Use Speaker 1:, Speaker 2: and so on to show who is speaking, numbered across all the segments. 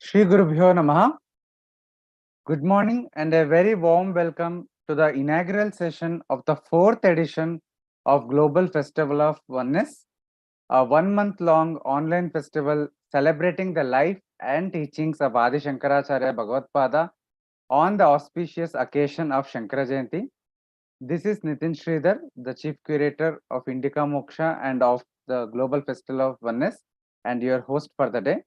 Speaker 1: Shri Gurubhyo Namaha. Good morning and a very warm welcome to the inaugural session of the 4th edition of Global Festival of Oneness, a 1-month-long online festival celebrating the life and teachings of Adi Shankaracharya Bhagavadpada on the auspicious occasion of Shankara Jayanti. This is Nitin Sridhar, the Chief Curator of Indica Moksha and of the Global Festival of Oneness, and your host for the day.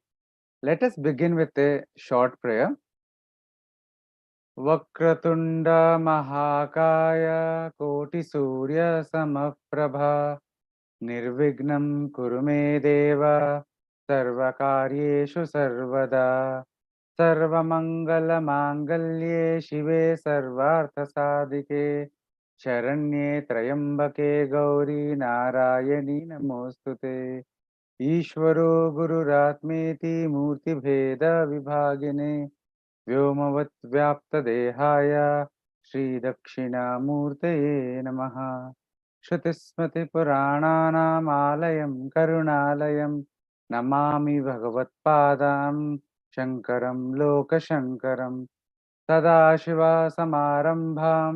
Speaker 1: Let us begin with a short prayer. Vakratunda Mahakaya Koti Surya Samaprabha Nirvignam Kurume Deva Sarvakaryeshu Sarvada Sarvamangala Mangalye Shive Sarvartha Sadike Sharanye Trayambake Gauri Narayani Namostute Ishvaro Guru Ratmeti Murti Bheda Vibhagine व्योमवत् व्याप्त देहाय श्री दक्षिणामूर्तये नमः। श्रुतिस्मृति पुराणानामालयं करुणालयं नमामि भगवत्पादां शङ्करं लोकशङ्करं सदाशिवसमारम्भां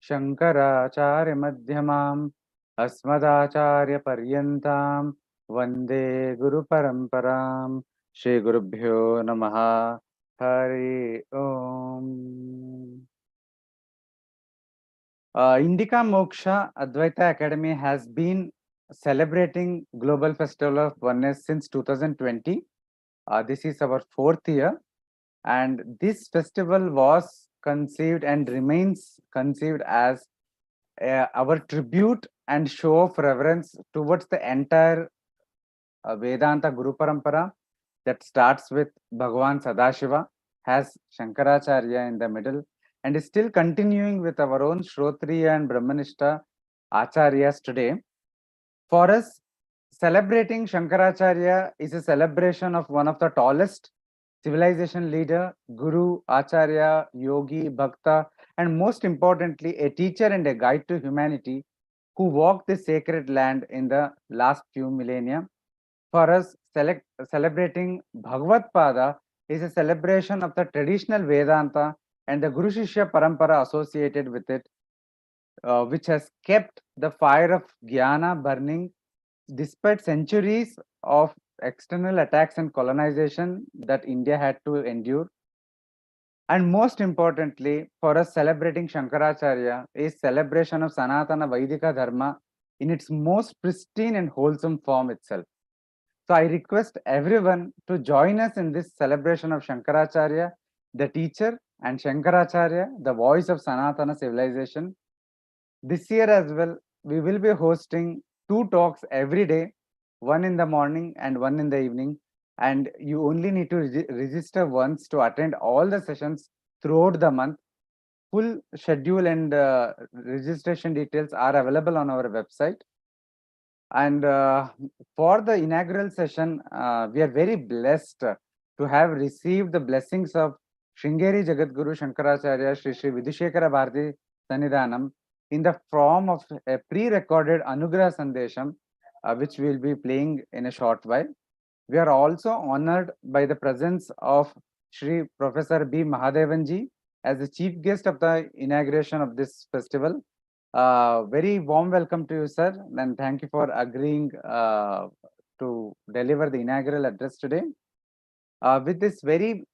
Speaker 1: शङ्कराचार्यमध्यमाम् अस्मदाचार्यपर्यन्तां वन्दे गुरुपरम्परां। श्रीगुरुभ्यो नमः। Hari Om. Indica Moksha Advaita Academy has been celebrating Global Festival of Oneness since 2020. This is our 4th year, and this festival was conceived and remains conceived as our tribute and show of reverence towards the entire Vedanta Guru-Parampara that starts with Bhagavan Sadashiva, has Shankaracharya in the middle, and is still continuing with our own Shrotriya and Brahmanishta Acharyas today. For us, celebrating Shankaracharya is a celebration of one of the tallest civilization leader, Guru, Acharya, Yogi, Bhakta, and most importantly, a teacher and a guide to humanity who walked this sacred land in the last few millennia. For us, celebrating Bhagavadpada is a celebration of the traditional Vedanta and the Guru Shishya Parampara associated with it, which has kept the fire of Jnana burning despite centuries of external attacks and colonization that India had to endure. And most importantly, for us, celebrating Shankaracharya is celebration of Sanatana Vaidika Dharma in its most pristine and wholesome form itself. So I request everyone to join us in this celebration of Shankaracharya, the teacher, and Shankaracharya, the voice of Sanatana civilization. This year as well, we will be hosting 2 talks every day, one in the morning and one in the evening. And you only need to register once to attend all the sessions throughout the month. Full schedule and registration details are available on our website. And for the inaugural session, we are very blessed to have received the blessings of Sringeri Jagadguru Shankaracharya Shri Shri Vidhushekara Bharati Sannidhanam in the form of a pre-recorded Anugraha Sandesham, which we will be playing in a short while. We are also honored by the presence of Shri Professor B. Mahadevanji as the chief guest of the inauguration of this festival. Very warm welcome to you, sir, and thank you for agreeing to deliver the inaugural address today. With this very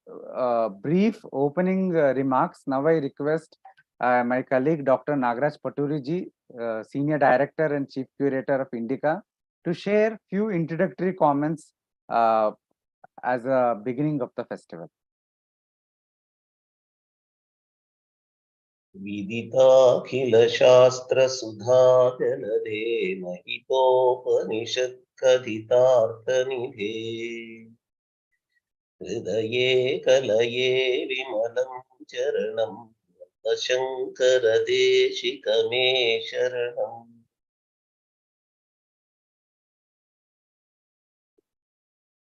Speaker 1: brief opening remarks, now I request my colleague Dr. Nagaraj Paturiji, Senior Director and Chief Curator of Indica, to share few introductory comments as a beginning of the festival.
Speaker 2: विदिताखिल शास्त्र सुधा जलधे महितोपनिषत् कथितार्थ निधे हृदये कलये विमलं चरणं शंकर देशिक मे शरणम्.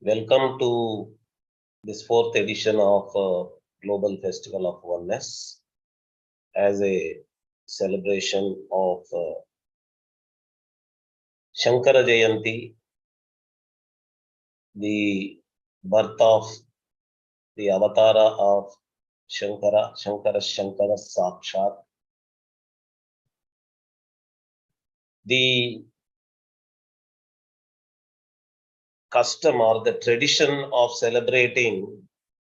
Speaker 2: Welcome to this 4th edition of Global Festival of Oneness as a celebration of Shankara Jayanti, the birth of the avatara of Shankara Sakshat. The custom or the tradition of celebrating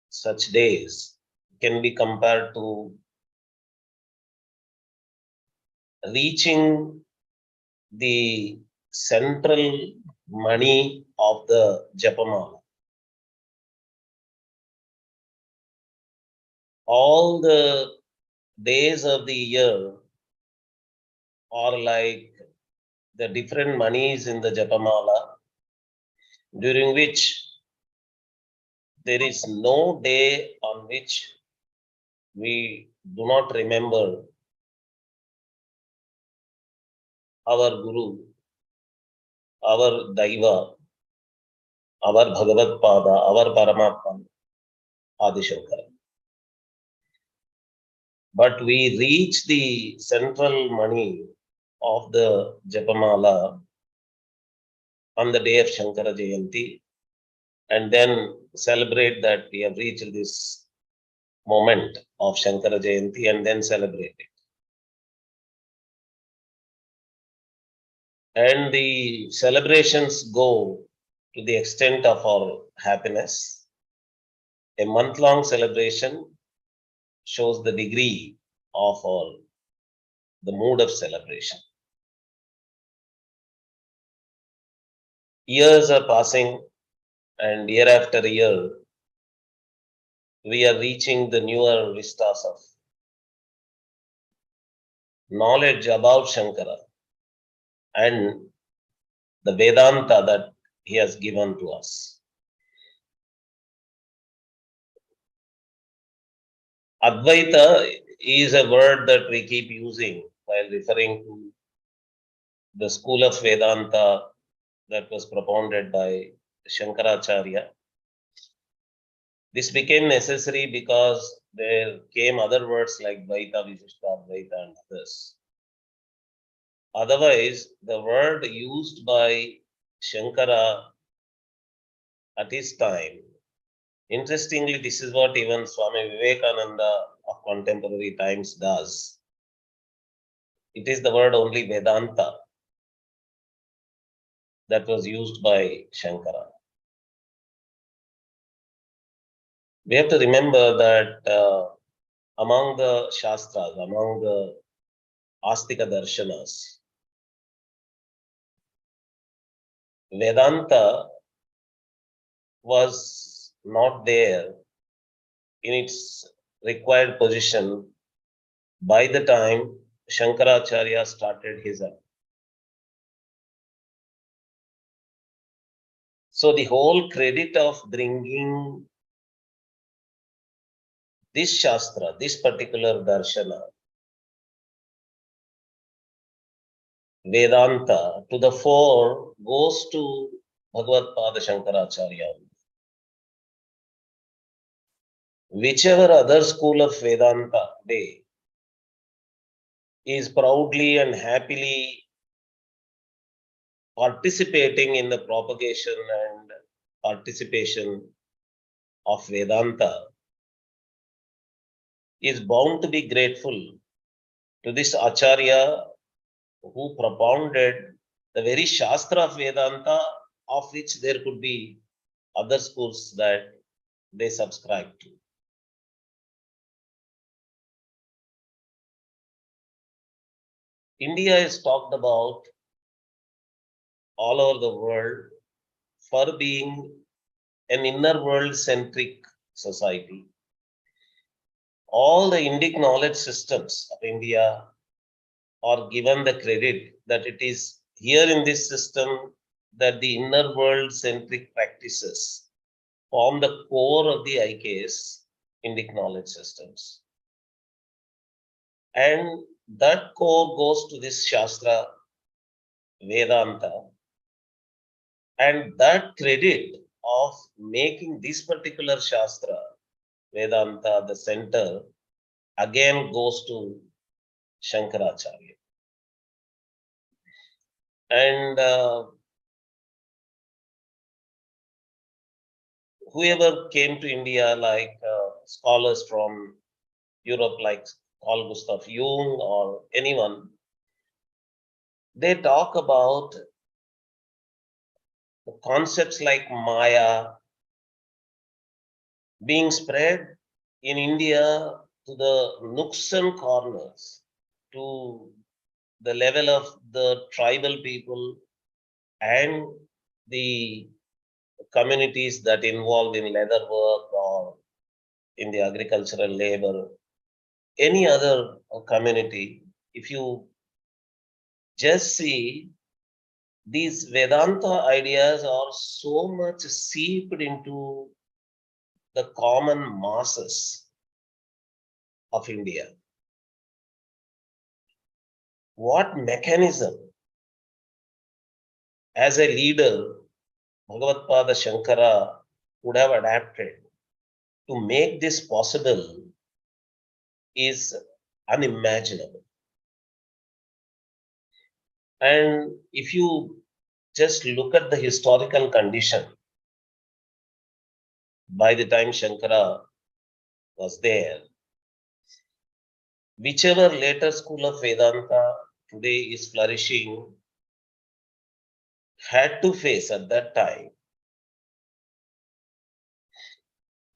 Speaker 2: such days can be compared to reaching the central money of the Japamala. All the days of the year are like the different monies in the Japamala, during which there is no day on which we do not remember our Guru, our Daiva, our Bhagavadpada, our Paramatma, Adi Shankara. But we reach the central money of the Japamala on the day of Shankara Jayanti and then celebrate that we have reached this moment of Shankara Jayanti and then celebrate it. And the celebrations go to the extent of our happiness. A month-long celebration shows the degree of the mood of celebration. Years are passing, and year after year, we are reaching the newer vistas of knowledge about Shankara and the Vedanta that he has given to us. Advaita is a word that we keep using while referring to the school of Vedanta that was propounded by Shankaracharya. This became necessary because there came other words like Dvaita, Visishta, Advaita and others. Otherwise, the word used by Shankara at his time, interestingly, this is what even Swami Vivekananda of contemporary times does. It is the word only Vedanta that was used by Shankara. We have to remember that among the Shastras, among the Astika Darshanas, Vedanta was not there in its required position by the time Shankaracharya started his act. So the whole credit of bringing this Shastra, this particular Darshana, Vedanta, to the fore goes to Bhagavadpada Shankaracharya. Whichever other school of Vedanta today is proudly and happily participating in the propagation and participation of Vedanta is bound to be grateful to this Acharya who propounded the very Shastra of Vedanta, of which there could be other schools that they subscribe to. India is talked about all over the world for being an inner world centric society. All the Indic knowledge systems of India are given the credit that it is here in this system that the inner world centric practices form the core of the IKS Indic knowledge systems. And that core goes to this Shastra, Vedanta, and that credit of making this particular Shastra, Vedanta, the center, again goes to Shankaracharya. And whoever came to India, like scholars from Europe, like Carl Gustav Jung or anyone, they talk about the concepts like Maya being spread in India to the nooks and corners, to the level of the tribal people and the communities that involved in leather work or in the agricultural labor, any other community. If you just see, these Vedanta ideas are so much seeped into the common masses of India. What mechanism, as a leader, Bhagavadpada Shankara would have adapted to make this possible is unimaginable. And if you just look at the historical condition, by the time Shankara was there, whichever later school of Vedanta today is flourishing had to face at that time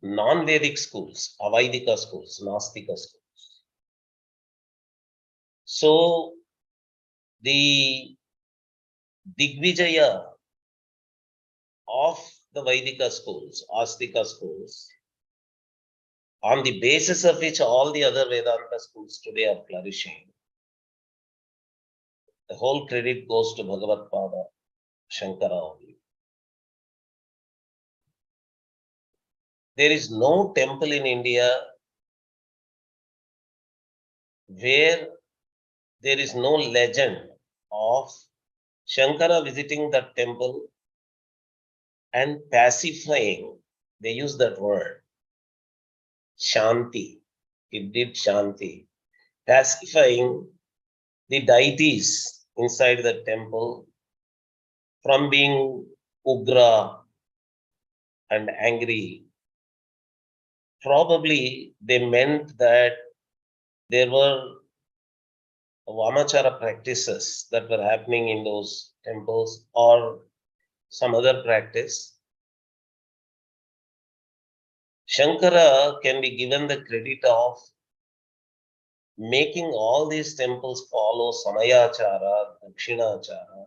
Speaker 2: non-Vedic schools, Avaidika schools, Nastika schools. So the Digvijaya of the Vaidika schools, Astika schools, on the basis of which all the other Vedanta schools today are flourishing, the whole credit goes to Bhagavadpada Shankara only. There is no temple in India where there is no legend of Shankara visiting that temple and pacifying, they use that word, Shanti. It did Shanti, pacifying the deities inside the temple from being ugra and angry. Probably they meant that there were Vamachara practices that were happening in those temples or some other practice. Shankara can be given the credit of making all these temples follow Samayachara, Dakshinachara,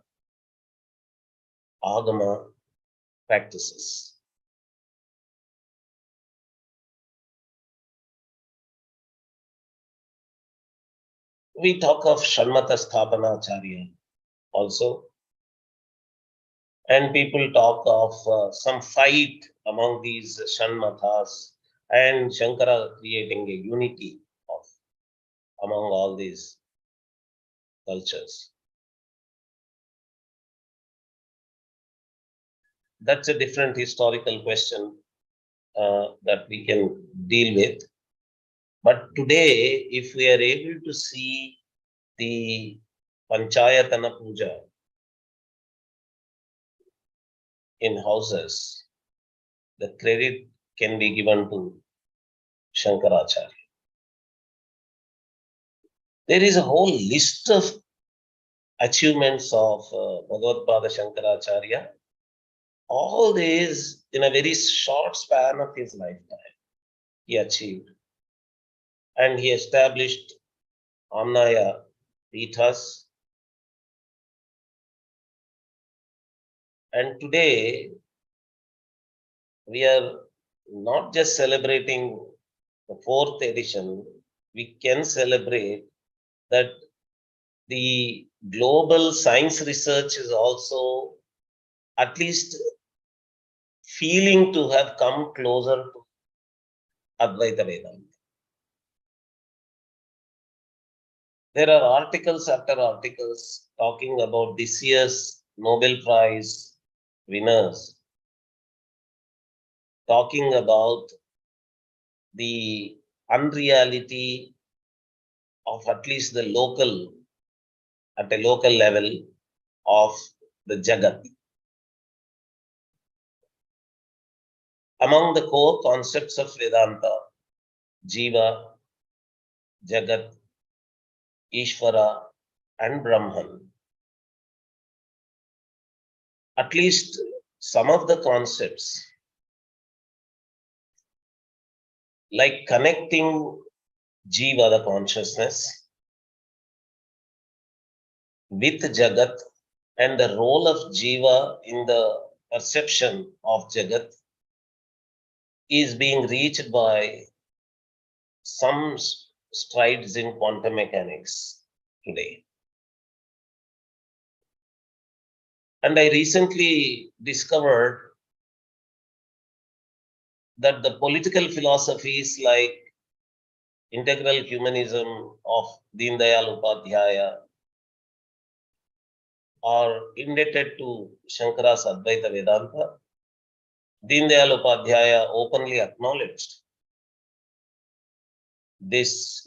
Speaker 2: Agama practices. We talk of Shanmata Sthapana Acharya also, and people talk of some fight among these Shanmatas and Shankara creating a unity of among all these cultures. That's a different historical question that we can deal with. But today, if we are able to see the Panchayatana Puja in houses, the credit can be given to Shankaracharya. There is a whole list of achievements of Bhagavadpada Shankaracharya, all these in a very short span of his lifetime he achieved. And he established Amnaya Pithas. And today, we are not just celebrating the 4th edition, we can celebrate that the global science research is also at least feeling to have come closer to Advaita Vedanta. There are articles after articles talking about this year's Nobel Prize winners, talking about the unreality of at least the local, at a local level of the Jagat. A Among the core concepts of Vedanta, Jiva, Jagat, Ishvara, and Brahman, at least some of the concepts, like connecting Jiva, the consciousness, with Jagat, and the role of Jiva in the perception of Jagat, is being reached by some strides in quantum mechanics today. And I recently discovered that the political philosophies like integral humanism of Deendayal Upadhyaya are indebted to Shankara's Advaita Vedanta. Deendayal Upadhyaya openly acknowledged this.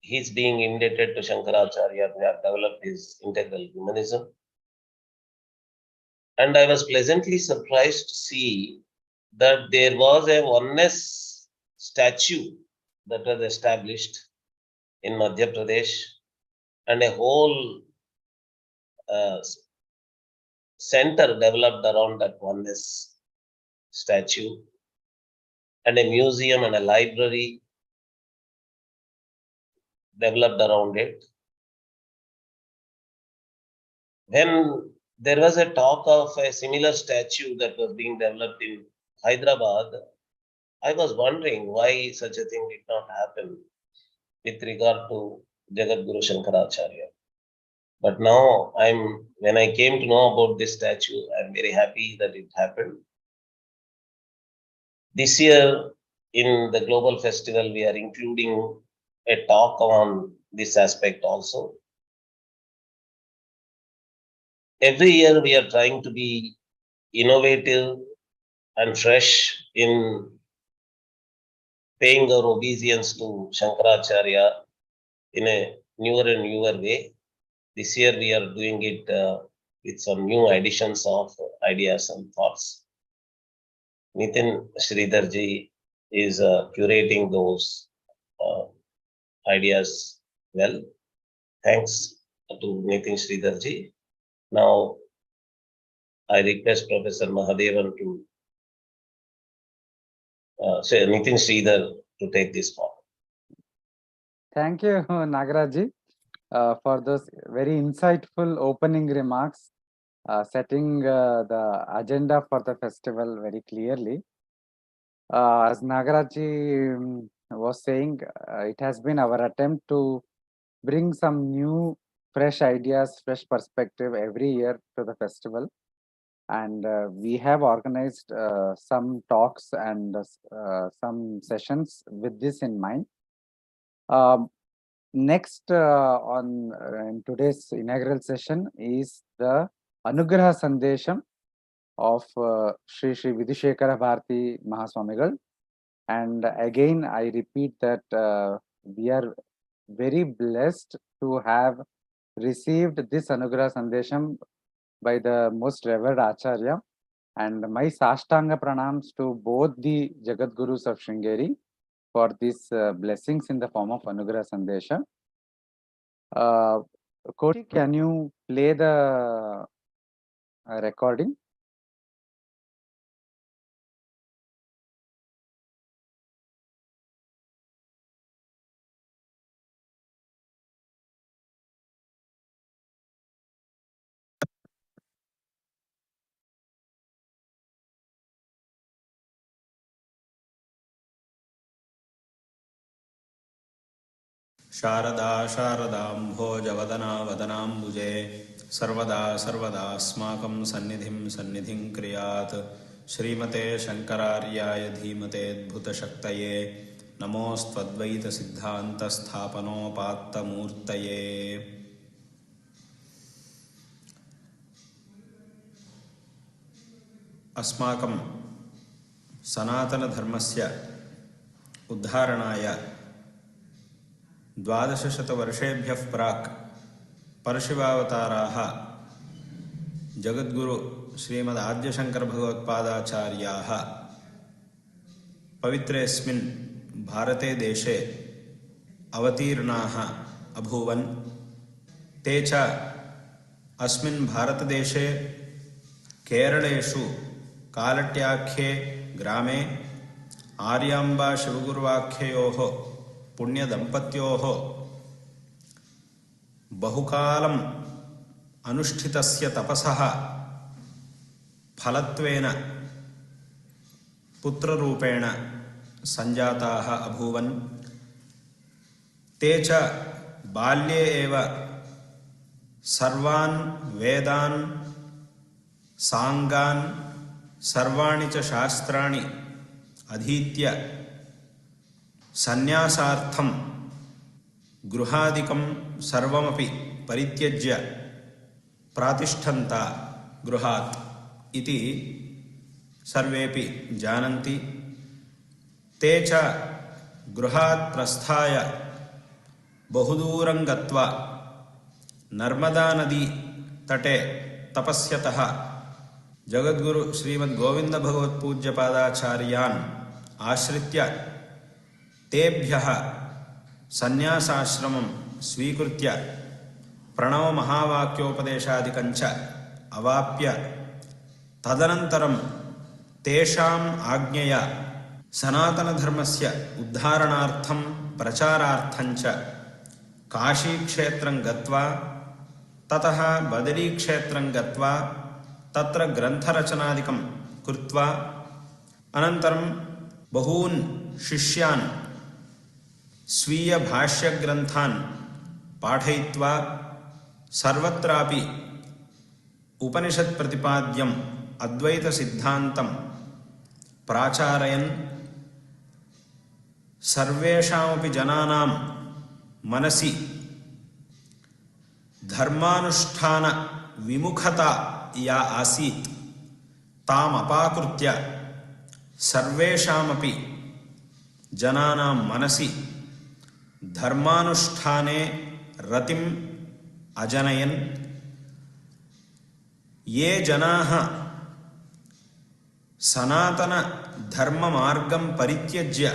Speaker 2: He's being indebted to Shankaracharya who have developed his integral humanism. And I was pleasantly surprised to see that there was a oneness statue that was established in Madhya Pradesh, and a whole center developed around that oneness statue, and a museum and a library developed around it. When there was a talk of a similar statue that was being developed in Hyderabad, I was wondering why such a thing did not happen with regard to Jagadguru Shankaracharya. But now when I came to know about this statue, I'm very happy that it happened. This year in the Global Festival, we are including a talk on this aspect also. Every year we are trying to be innovative and fresh in paying our obeisance to Shankaracharya in a newer and newer way. This year we are doing it with some new additions of ideas and thoughts. Nitin Sridharji is curating those ideas well. Thanks to Nitin Sridharji. Now, I request Professor Mahadevan to say Nitin Sridhar to take this forward.
Speaker 1: Thank you, Nagarajji, for those very insightful opening remarks, setting the agenda for the festival very clearly. As Nagarajji was saying, it has been our attempt to bring some new, fresh ideas, fresh perspective every year to the festival. And we have organized some talks and some sessions with this in mind. Next in today's inaugural session is the Anugraha Sandesham of Sri Sri Vidhushekara Bharati Mahaswamigal. And again, I repeat that we are very blessed to have received this Anugraha Sandesham by the most revered Acharya. And my Sashtanga pranams to both the Jagadgurus of Sringeri for these blessings in the form of Anugraha Sandesha. Koti, can you play the recording?
Speaker 3: Sharda शारदाम्भोजवदना वदनाम्बुजे सर्वदा सर्वदास्माकं सन्निधिं क्रियात् श्रीमते शङ्करार्याय धीमतेऽद्भुतशक्तये नमोऽस्त्वद्वैतसिद्धान्तस्थापनोपात्तमूर्तये। अस्माकं सनातनधर्मस्य उद्धारणाय 1200 प्राक् परशिवावताराः जगद्गुरु श्रीमद् आद्यशङ्करभगवत्पादाचार्याः पवित्रेऽस्मिन् भारते देशे अवतीर्णाः अभूवन्। ते च अस्मिन् भारतदेशे केरलेषु कालट्याख्ये ग्रामे आर्याम्बा शिवगुरुवाख्ययोः पुण्यदम्पत्योः बहुकालम् अनुष्ठितस्य तपसः फलत्वेन पुत्ररूपेण सञ्जाताः अभूवन्। ते च बाल्ये एव सर्वान् वेदान् साङ्गान् सर्वाणि च शास्त्राणि अधीत्य सन्न्यासार्थं गृहादिकं सर्वमपि परित्यज्य प्रातिष्ठन्त गृहात् इति सर्वेपि जानन्ति। ते च गृहात् प्रस्थाय बहुदूरं गत्वा नर्मदानदी तटे तपस्यतः जगद्गुरु श्रीमद्गोविन्दभगवत्पूज्यपादाचार्यान् आश्रित्य तेभ्यः सन्न्यासाश्रमं स्वीकृत्य प्रणवमहावाक्योपदेशादिकञ्च अवाप्य तदनन्तरं तेषाम् आज्ञया सनातनधर्मस्य उद्धारणार्थं प्रचारार्थञ्च काशीक्षेत्रं गत्वा ततः बदरीक्षेत्रं गत्वा तत्र ग्रन्थरचनादिकं कृत्वा अनन्तरं बहून् शिष्यान् स्वीयभाष्यग्रन्थान् पाठयित्वा सर्वत्रापि उपनिषत्प्रतिपाद्यम् अद्वैतसिद्धान्तं प्राचारयन् सर्वेषामपि जनानां मनसि धर्मानुष्ठानविमुखता या आसीत् ताम् अपाकृत्य सर्वेषामपि जनानां मनसि धर्मानुष्ठाने रतिम् अजनयन्। ये जनाः सनातनधर्ममार्गं परित्यज्य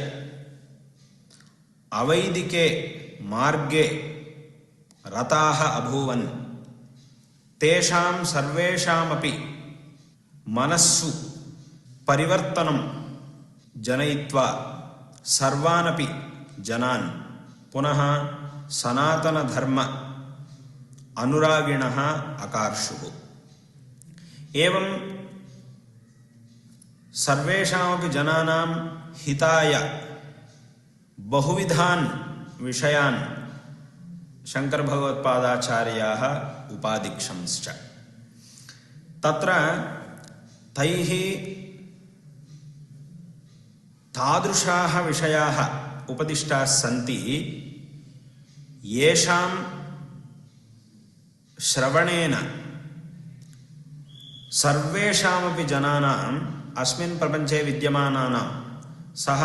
Speaker 3: अवैदिके मार्गे रताः अभूवन् तेषां सर्वेषामपि मनस्सु परिवर्तनं जनयित्वा सर्वानपि जनान् पुनः सनातनधर्म अनुरागिणः अकार्षुः। एवं सर्वेषामपि जनानां हिताय बहुविधान् विषयान् शङ्करभगवत्पादाचार्याः उपादिक्षंश्च। तत्र तैः तादृशाः विषयाः उपदिष्टाः सन्ति येषां श्रवणेन सर्वेषामपि जनानाम् अस्मिन् प्रपञ्चे विद्यमानानां सः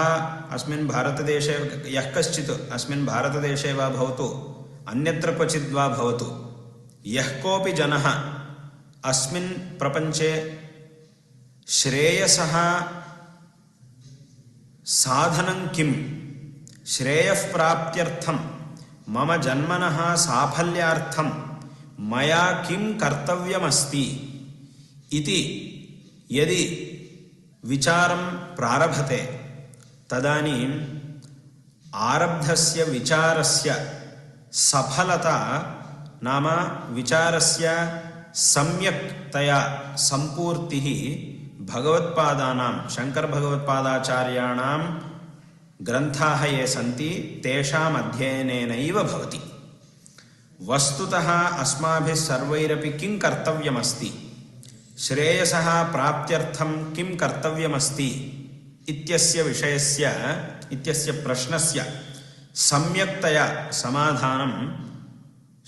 Speaker 3: अस्मिन् भारतदेशे यः कश्चित् अस्मिन् भारतदेशे वा भवतु अन्यत्र क्वचित् वा भवतु यः कोऽपि जनः अस्मिन् प्रपञ्चे श्रेयसः साधनं किं श्रेयः प्राप्त्यर्थं मम जन्मनः साफल्यार्थं मया किं कर्तव्यमस्ति इति यदि विचारं प्रारभते तदानीम् आरब्धस्य विचारस्य सफलता नाम विचारस्य सम्यक्तया सम्पूर्तिः भगवत्पादानां शङ्करभगवत्पादाचार्याणां ग्रन्थाः ये सन्ति तेषाम् अध्ययनेनैव भवति। वस्तुतः अस्माभिः सर्वैरपि किं कर्तव्यमस्ति श्रेयसः प्राप्त्यर्थं किं कर्तव्यमस्ति इत्यस्य प्रश्नस्य सम्यक्तया समाधानं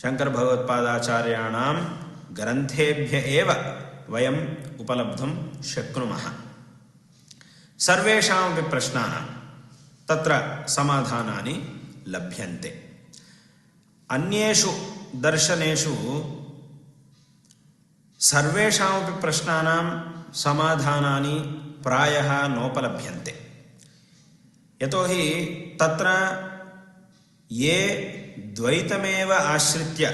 Speaker 3: शङ्करभगवत्पादाचार्याणां ग्रन्थेभ्य एव वयम् उपलब्धुं शक्नुमः। सर्वेषामपि प्रश्नानां तत्र समाधानानि लभ्यन्ते। अन्येषु दर्शनेषु सर्वेषामपि प्रश्नानां समाधानानि प्रायः नोपलभ्यन्ते। यतोहि तत्र ये द्वैतमेव आश्रित्य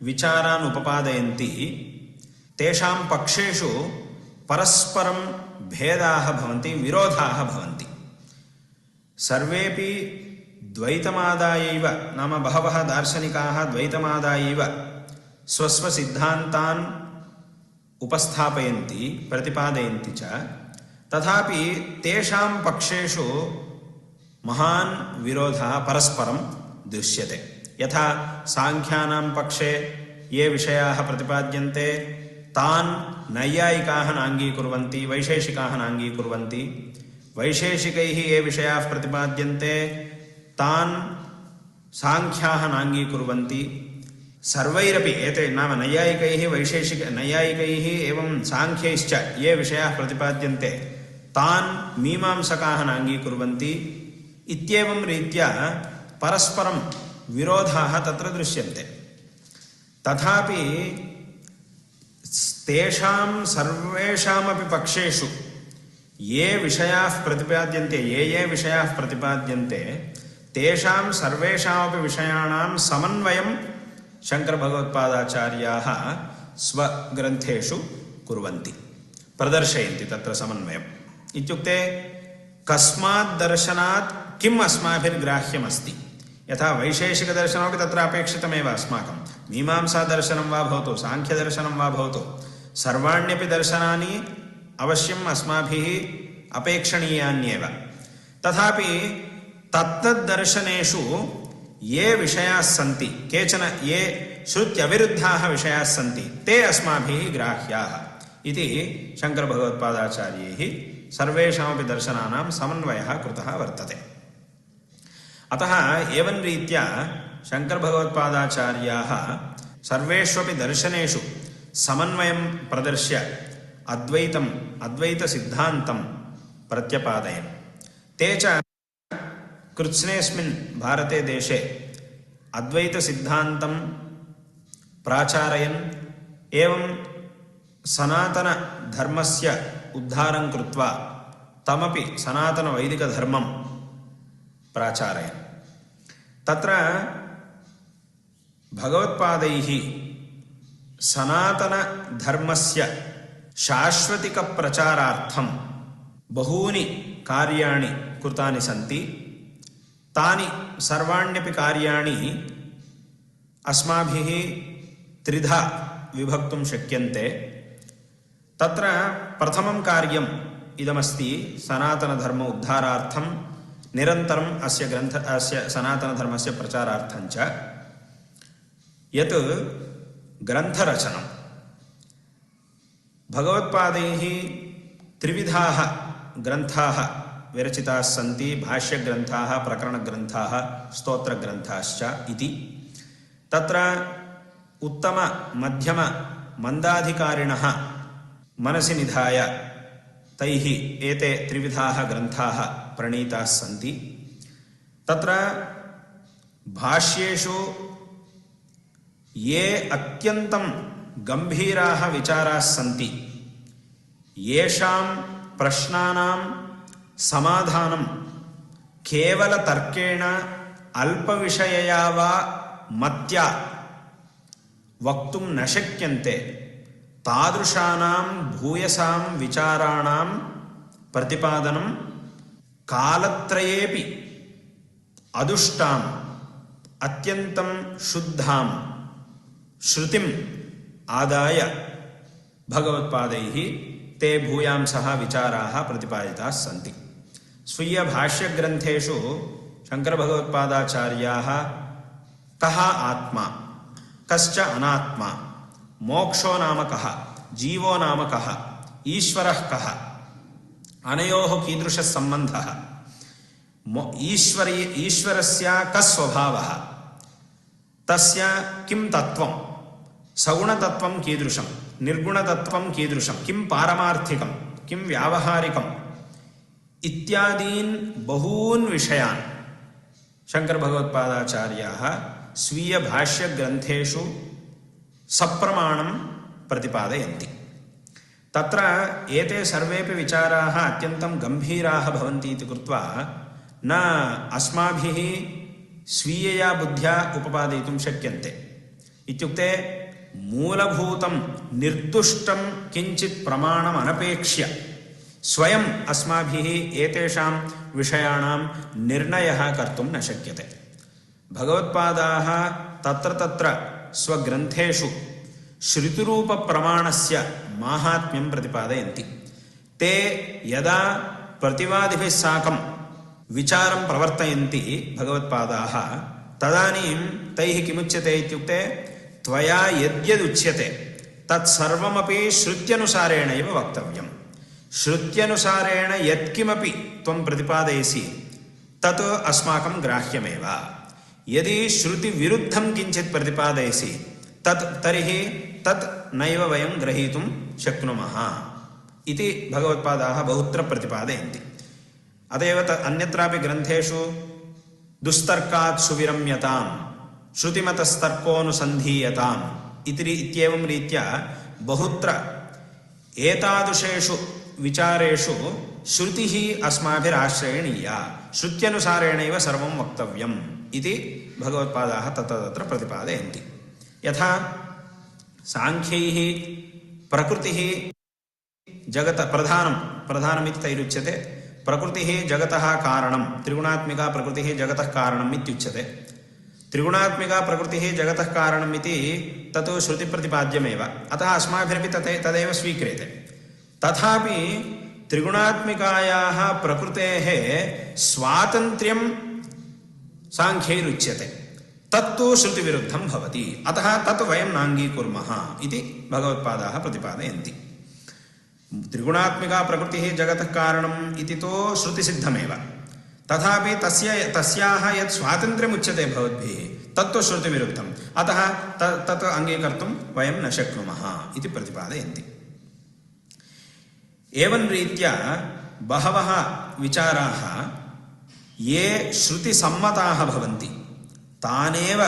Speaker 3: विचारान् उपपादयन्ति तेषां पक्षेषु परस्परं भेदाः भवन्ति, विरोधाः भवन्ति। सर्वेपि द्वैतमादायैव, नाम बहवः दार्शनिकाः द्वैतमादायैव स्वस्वसिद्धान्तान् उपस्थापयन्ति, प्रतिपादयन्ति च, तथापि तेषां पक्षेषु महान् विरोधः परस्परं दृश्यते। यथा सांख्यानां पक्षे ये विषयाः प्रतिपाद्यन्ते तान् नैयायिकाः नाङ्गीकुर्वन्ति, वैशेषिकाः नाङ्गीकुर्वन्ति। वैशेषिकैः ये विषयाः प्रतिपाद्यन्ते तान् सांख्याः नाङ्गीकुर्वन्ति। सर्वैरपि एते नाम नैयायिकैः नैयायिकैः एवं सांख्यैश्च ये विषयाः प्रतिपाद्यन्ते तान् मीमांसकाः नाङ्गीकुर्वन्ति। इत्येवं रीत्या परस्परं विरोधाः तत्र दृश्यन्ते। तथापि तेषां सर्वेषामपि पक्षेषु ये विषयाः प्रतिपाद्यन्ते, ये विषयाः प्रतिपाद्यन्ते, तेषां सर्वेषामपि विषयाणां समन्वयं शङ्करभगवत्पादाचार्याः स्वग्रन्थेषु कुर्वन्ति, प्रदर्शयन्ति। तत्र समन्वयम् इत्युक्ते कस्मात् दर्शनात् किम् अस्माभिर्ग्राह्यमस्ति। यथा वैशेषिकदर्शनमपि तत्र अपेक्षितमेव अस्माकं, मीमांसादर्शनं वा भवतु, साङ्ख्यदर्शनं वा भवतु, सर्वाण्यपि दर्शनानि अवश्यम् अस्माभिः अपेक्षणीयान्येव। तथापि तत्तद्दर्शनेषु ये विषयाः सन्ति, केचन ये श्रुत्यविरुद्धाः विषयाः सन्ति, ते अस्माभिः ग्राह्याः इति शङ्करभगवत्पादाचार्यैः सर्वेषामपि दर्शनानां समन्वयः कृतः वर्तते। अतः एवं रीत्या शङ्करभगवत्पादाचार्याः सर्वेष्वपि दर्शनेषु समन्वयं प्रदर्श्य अद्वैतसिद्धान्तं प्रत्यपादयन्। ते च कृत्स्नेऽस्मिन् भारते देशे अद्वैतसिद्धान्तं प्राचारयन् एवं सनातनधर्मस्य उद्धारं कृत्वा तमपि सनातनवैदिकधर्मं प्राचारयन्। तत्र भगवत्पादैः सनातनधर्मस्य शाश्वतिकप्रचारार्थं बहूनि कार्याणि कृतानि सन्ति। तानि सर्वाण्यपि कार्याणि अस्माभिः त्रिधा विभक्तुं शक्यन्ते। तत्र प्रथमं कार्यम् इदमस्ति, सनातनधर्म उद्धारार्थं निरन्तरम् अस्य सनातनधर्मस्य प्रचारार्थं च यत् ग्रन्थरचनं। भगवत्पादैः त्रिविधाः ग्रन्थाः विरचिताः सन्ति, भाष्यग्रन्थाः, प्रकरणग्रन्थाः, स्तोत्रग्रन्थाश्च इति। तत्र उत्तम मध्यम मन्दाधिकारिणः मनसि निधाय तैः एते त्रिविधाः ग्रन्थाः प्रणीताः सन्ति। तत्र भाष्येषु ये अत्यन्तं गम्भीराः विचाराः सन्ति, येषां प्रश्नानां समाधानं केवलतर्केण अल्पविषयया वा मत्या वक्तुं न शक्यन्ते, तादृशानां भूयसां विचाराणां प्रतिपादनं कालत्रयेपि अदुष्टाम् अत्यन्तं शुद्धां श्रुतिम् आदाय भगवत्पादैः ते भूयांसः विचाराः प्रतिपादिताः सन्ति। स्वीयभाष्यग्रन्थेषु शङ्करभगवत्पादाचार्याः कः आत्मा, कश्च अनात्मा, मोक्षो नाम कः, जीवो नाम कः, ईश्वरः कः, अनयोः कीदृशः सम्बन्धः, ईश्वरस्य कः स्वभावः, तस्य किं तत्त्वं, सगुणतत्त्वं कीदृशं, निर्गुणतत्त्वं कीदृशं, किं पारमार्थिकं, किं व्यावहारिकम् इत्यादीन् बहून् विषयान् शङ्करभगवत्पादाचार्याः स्वीयभाष्यग्रन्थेषु सप्रमाणं प्रतिपादयन्ति। तत्र एते सर्वेपि विचाराः अत्यन्तं गम्भीराः भवन्ति इति कृत्वा न अस्माभिः स्वीयया बुद्ध्या उपपादयितुं शक्यन्ते। इत्युक्ते मूलभूतं निर्दुष्टं किञ्चित् प्रमाणम् अनपेक्ष्य स्वयम् अस्माभिः एतेषां विषयाणां निर्णयः कर्तुं न शक्यते। भगवत्पादाः तत्र तत्र स्वग्रन्थेषु श्रुतिरूपप्रमाणस्य माहात्म्यं प्रतिपादयन्ति। ते यदा प्रतिवादिभिः साकं विचारं प्रवर्तयन्ति भगवत्पादाः, तदानीं तैः किमुच्यते इत्युक्ते त्वया यद्यदुच्यते तत्सर्वमपि श्रुत्यनुसारेण एव वक्तव्यम्। श्रुत्यनुसारेण यत्किमपि त्वं प्रतिपादयसि तत् अस्माकं ग्राह्यमेव। यदि श्रुतिविरुद्धं किञ्चित् प्रतिपादयसि तर्हि तत् नैव वयं ग्रहीतुं शक्नुमः इति भगवत्पादाः बहुत्र प्रतिपादयन्ति। अत एव अन्यत्रापि ग्रन्थेषु दुस्तर्कात् सुविरम्यतां श्रुतिमतस्तर्कोऽनुसन्धीयताम् इत्येवं रीत्या बहुत्र एतादृशेषु विचारेषु श्रुतिः अस्माभिराश्रयणीया, श्रुत्यनुसारेणैव सर्वं वक्तव्यम् इति भगवत्पादाः तत्र प्रतिपादयन्ति। यथा सांख्यैः प्रकृतिः जगत प्रधानमिति तैरुच्यते। प्रकृतिः जगतः कारणं, त्रिगुणात्मिका प्रकृतिः जगतः कारणम् इत्युच्यते। त्रिगुणात्मिका प्रकृतिः जगतः कारणम् इति तत् श्रुतिप्रतिपाद्यमेव, अतः अस्माभिरपि तदेव स्वीक्रियते। तथापि त्रिगुणात्मिकायाः प्रकृतेः स्वातन्त्र्यं सांख्यैरुच्यते, तत्तु श्रुतिविरुद्धं भवति, अतः तत् वयं नाङ्गीकुर्मः इति भगवत्पादाः प्रतिपादयन्ति। त्रिगुणात्मिका प्रकृतिः जगतः कारणम् इति तु श्रुतिसिद्धमेव, तथापि तस्याः यत् स्वातन्त्र्यम् उच्यते भवद्भिः तत्तु श्रुतिविरुद्धम्, अतः तत् अङ्गीकर्तुं वयं न शक्नुमः इति प्रतिपादयन्ति। एवं रीत्या बहवः विचाराः ये श्रुतिसम्मताः भवन्ति तानेव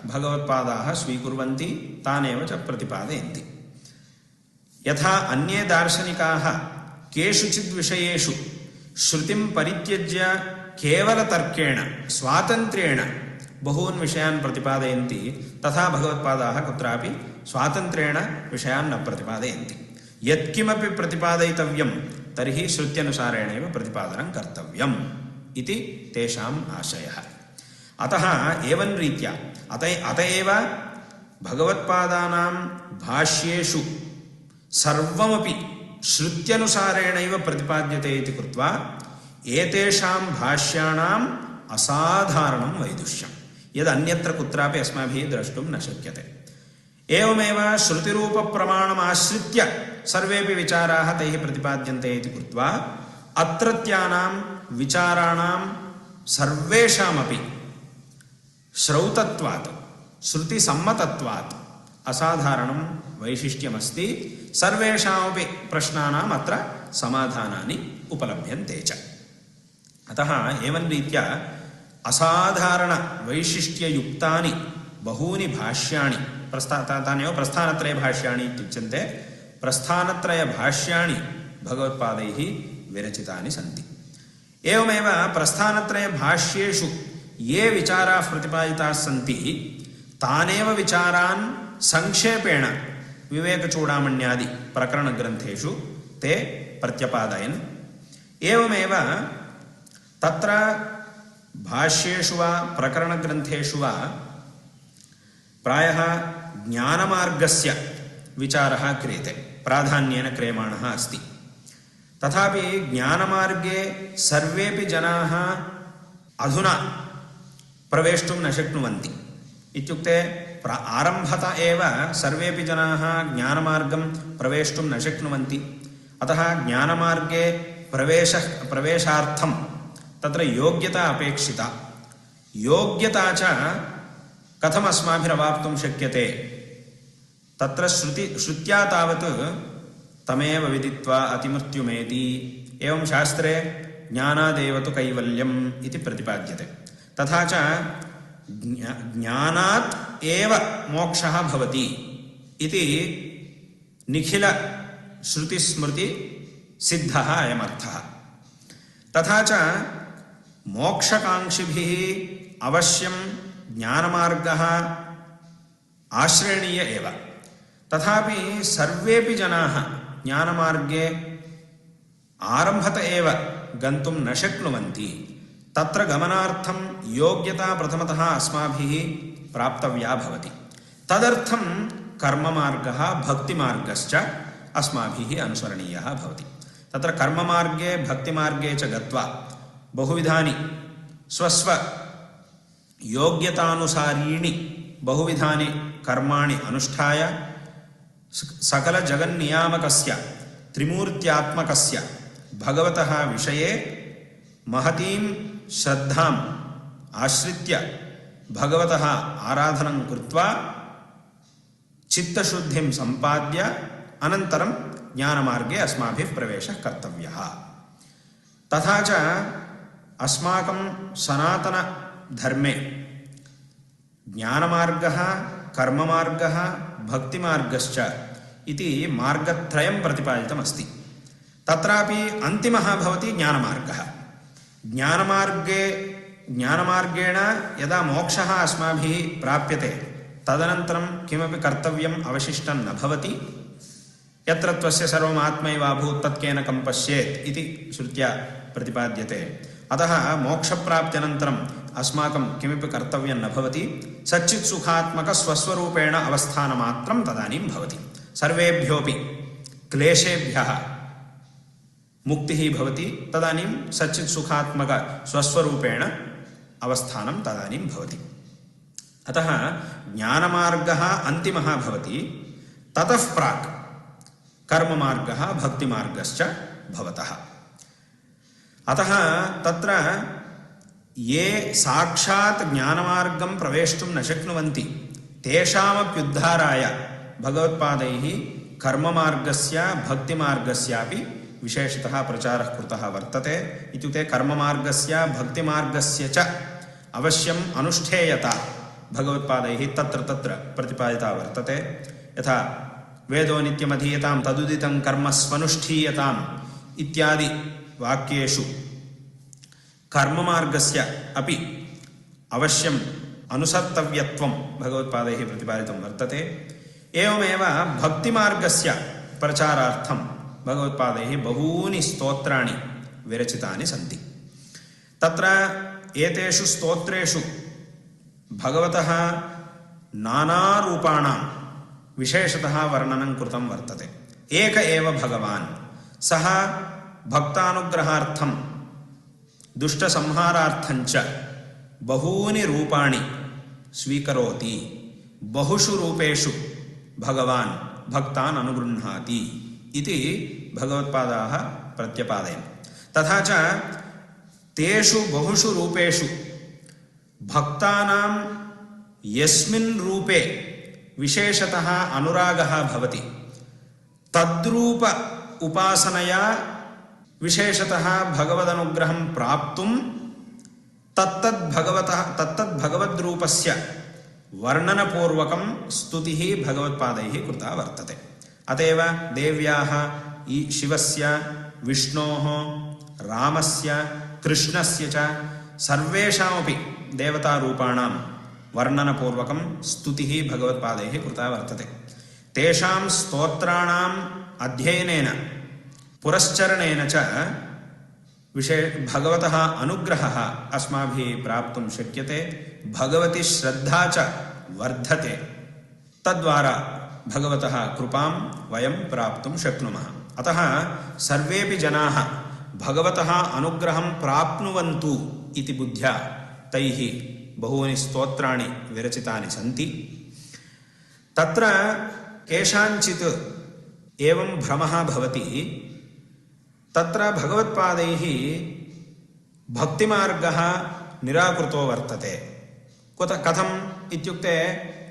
Speaker 3: भगवत्पादाः स्वीकुर्वन्ति, तानेव च प्रतिपादयन्ति। यथा अन्ये दार्शनिकाः केषुचित् विषयेषु श्रुतिं परित्यज्य केवलतर्केण स्वातन्त्र्येण बहून् विषयान् प्रतिपादयन्ति, तथा भगवत्पादाः कुत्रापि स्वातन्त्र्येण विषयान् न प्रतिपादयन्ति। यत्किमपि प्रतिपादयितव्यं तर्हि श्रुत्यनुसारेणैव प्रतिपादनं कर्तव्यम् इति तेषाम् आशयः। अतः एवं रीत्या अत एव भगवत्पादानां भाष्येषु सर्वमपि श्रुत्यनुसारेणैव प्रतिपाद्यते इति कृत्वा एतेषां भाष्याणाम् असाधारणं वैदुष्यं यदन्यत्र कुत्रापि अस्माभिः द्रष्टुं न शक्यते। एवमेव श्रुतिरूपप्रमाणमाश्रित्य सर्वेपि विचाराः तैः प्रतिपाद्यन्ते इति कृत्वा अत्रत्यानां विचाराणां सर्वेषामपि श्रौतत्वात् श्रुतिसम्मतत्वात् असाधारणं वैशिष्ट्यमस्ति। सर्वेषामपि प्रश्नानाम् अत्र समाधानानि उपलभ्यन्ते च। अतः एवं रीत्या असाधारणवैशिष्ट्ययुक्तानि बहूनि भाष्याणि तान्येव प्रस्थानत्रयभाष्याणि इत्युच्यन्ते। प्रस्थानत्रयभाष्याणि भगवत्पादैः विरचितानि सन्ति। एवमेव प्रस्थानत्रयभाष्येषु ये विचाराः प्रतिपादिताः सन्ति तानेव विचारान् संक्षेपेण विवेकचूडामण्यादि प्रकरणग्रन्थेषु ते प्रत्यपादयन्। एवमेव तत्र भाष्येषु वा प्रकरणग्रन्थेषु वा प्रायः ज्ञानमार्गस्य विचारः क्रियते, प्राधान्येन क्रियमाणः अस्ति। तथापि ज्ञानमार्गे सर्वेपि जनाः अधुना प्रवेष्टुं न शक्नुवन्ति। इत्युक्ते आरम्भत एव सर्वेपि जनाः ज्ञानमार्गं प्रवेष्टुं न शक्नुवन्ति। अतः ज्ञानमार्गे प्रवेशार्थं तत्र योग्यता अपेक्षिता। योग्यता च कथम् अस्माभिरवाप्तुं शक्यते? तत्र श्रुत्या तावत् तमेव विदित्वा अतिमृत्युमेति, एवं शास्त्रे ज्ञानादेव तु कैवल्यम् इति प्रतिपाद्यते। तथा च ज्ञानात् एव मोक्षः भवति इति निखिलश्रुतिस्मृतिसिद्धः अयमर्थः। तथा च मोक्षकांक्षिभिः अवश्यं ज्ञानमार्गः आश्रयणीय एव। तथापि सर्वेपि जनाः ज्ञानमार्गे आरम्भत एव गन्तुं न शक्नुवन्ति। तत्र गमनार्थं योग्यता प्रथमतः अस्माभिः प्राप्तव्या भवति। तदर्थं कर्ममार्गः भक्तिमार्गश्च अस्माभिः अनुसरणीयः भवति। तत्र कर्ममार्गे भक्तिमार्गे च गत्वा बहुविधानि स्वस्व योग्यतानुसारीणि बहुविधानि कर्माणि अनुष्ठाय सकलजगन्नियामकस्य त्रिमूर्त्यात्मकस्य भगवतः विषये महतीं श्रद्धाम् आश्रित्य भगवतः आराधनं कृत्वा चित्तशुद्धिं सम्पाद्य अनन्तरं ज्ञानमार्गे अस्माभिः प्रवेशः कर्तव्यः। तथा च अस्माकं सनातनधर्मे ज्ञानमार्गः, कर्ममार्गः, भक्तिमार्गश्च इति मार्गत्रयं प्रतिपादितमस्ति। तत्रापि अन्तिमः भवति ज्ञानमार्गः। ज्ञानमार्गेण यदा मोक्षः अस्माभिः प्राप्यते तदनन्तरं किमपि कर्तव्यम् अवशिष्टं न भवति। यत्र त्वस्य सर्वम् आत्मैवाभूत् तत्केन कं पश्येत् इति श्रुत्या प्रतिपाद्यते। अतः मोक्षप्राप्त्यनन्तरम् अस्माकं किमपि कर्तव्यं न भवति। सच्चित्सुखात्मकस्वस्वरूपेण अवस्थानमात्रं तदानीं भवति। सर्वेभ्योऽपि क्लेशेभ्यः मुक्तिः भवति। तदानीं सच्चित्सुखात्मकस्वस्वरूपेण अवस्थानं तदानीं भवति। अतः ज्ञानमार्गः अन्तिमः भवति। ततः प्राक् कर्ममार्गः भक्तिमार्गश्च भवतः। अतः तत्र ये साक्षात् ज्ञानमार्गं प्रवेष्टुं न शक्नुवन्ति तेषामप्युद्धाराय भगवत्पादैः कर्ममार्गस्य भक्तिमार्गस्यापि विशेषतः प्रचारः कृतः वर्तते। इत्युक्ते कर्ममार्गस्य भक्तिमार्गस्य च अवश्यम् अनुष्ठेयता भगवत्पादैः तत्र तत्र प्रतिपादिता वर्तते। यथा वेदो नित्यमधीयतां तदुदितं कर्म स्वनुष्ठीयताम् इत्यादि वाक्येषु कर्ममार्गस्य अपि अवश्यम् अनुसर्तव्यत्वं भगवत्पादैः प्रतिपादितं वर्तते। एवमेव भक्तिमार्गस्य प्रचारार्थं भगवत्पादैः बहूनि स्तोत्राणि विरचितानि सन्ति। तत्र एतेषु स्तोत्रेषु भगवतः नानारूपाणां विशेषतः वर्णनं कृतं वर्तते। एक एव भगवान्, सः भक्तानुग्रहार्थं दुष्टसंहारार्थञ्च बहूनि रूपाणि स्वीकरोति। बहुषु रूपेषु भगवान् भक्तान् अनुगृह्णाति इति भगवत्पादाः प्रत्यपादयन्। तथा च तेषु बहुषु रूपेषु भक्तानां यस्मिन् रूपे विशेषतः अनुरागः भवति तद्रूप उपासनया विशेषतः भगवदनुग्रहं प्राप्तुं तत्तद्भगवद्रूपस्य वर्णनपूर्वकं स्तुतिः भगवत्पादैः कृता वर्तते। अतएव देव्याः शिवस्य, विष्णोः, रामस्य, कृष्णस्य च सर्वेषामपि देवतारूपाणां वर्णनपूर्वकं स्तुतिः भगवत्पादैः कृता वर्तते। तेषां स्तोत्राणाम् अध्ययनेन पुरश्चरणेन च भगवतः अनुग्रहः अस्माभिः प्राप्तुं शक्यते। भगवती श्रद्धा च वर्धते। तद्वारा भगवतः कृपां वयं प्राप्तुं शक्नुमः। अतः सर्वेपि जनाः भगवतः अनुग्रहं प्राप्नुवन्तु इति बुद्ध्या तैः बहूनि स्तोत्राणि विरचितानि सन्ति। तत्र केषाञ्चित् एवं भ्रमः भवति। तत्र भगवत्पादैः भक्तिमार्गः निराकृतो वर्तते। कथम् इत्युक्ते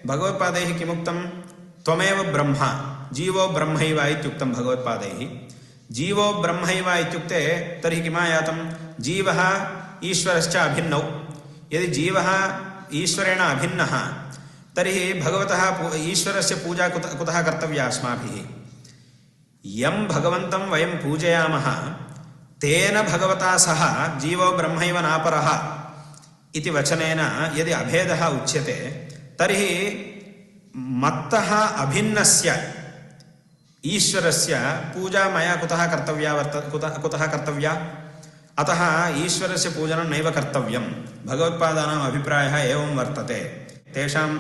Speaker 3: भगवत्पादैः किमुक्तं? त्वमेव ब्रह्म, जीवो ब्रह्मैव इत्युक्तं भगवत्पादैः। जीवो ब्रह्मैव इत्युक्ते तर्हि किमायातं? जीवः ईश्वरश्च अभिन्नौ। यदि जीवः ईश्वरेण अभिन्नः तर्हि भगवतः ईश्वरस्य पूजा कुतः कर्तव्या अस्माभिः? यं भगवन्तं वयं पूजयामः तेन भगवता सह जीवो ब्रह्मैव नापरः इति वचनेन यदि अभेदः उच्यते तर्हि मत्तः अभिन्नस्य ईश्वरस्य पूजा मया कुतः कर्तव्या? अतः ईश्वरस्य पूजनं नैव कर्तव्यं। भगवत्पादानाम् अभिप्रायः एवं वर्तते। तेषाम्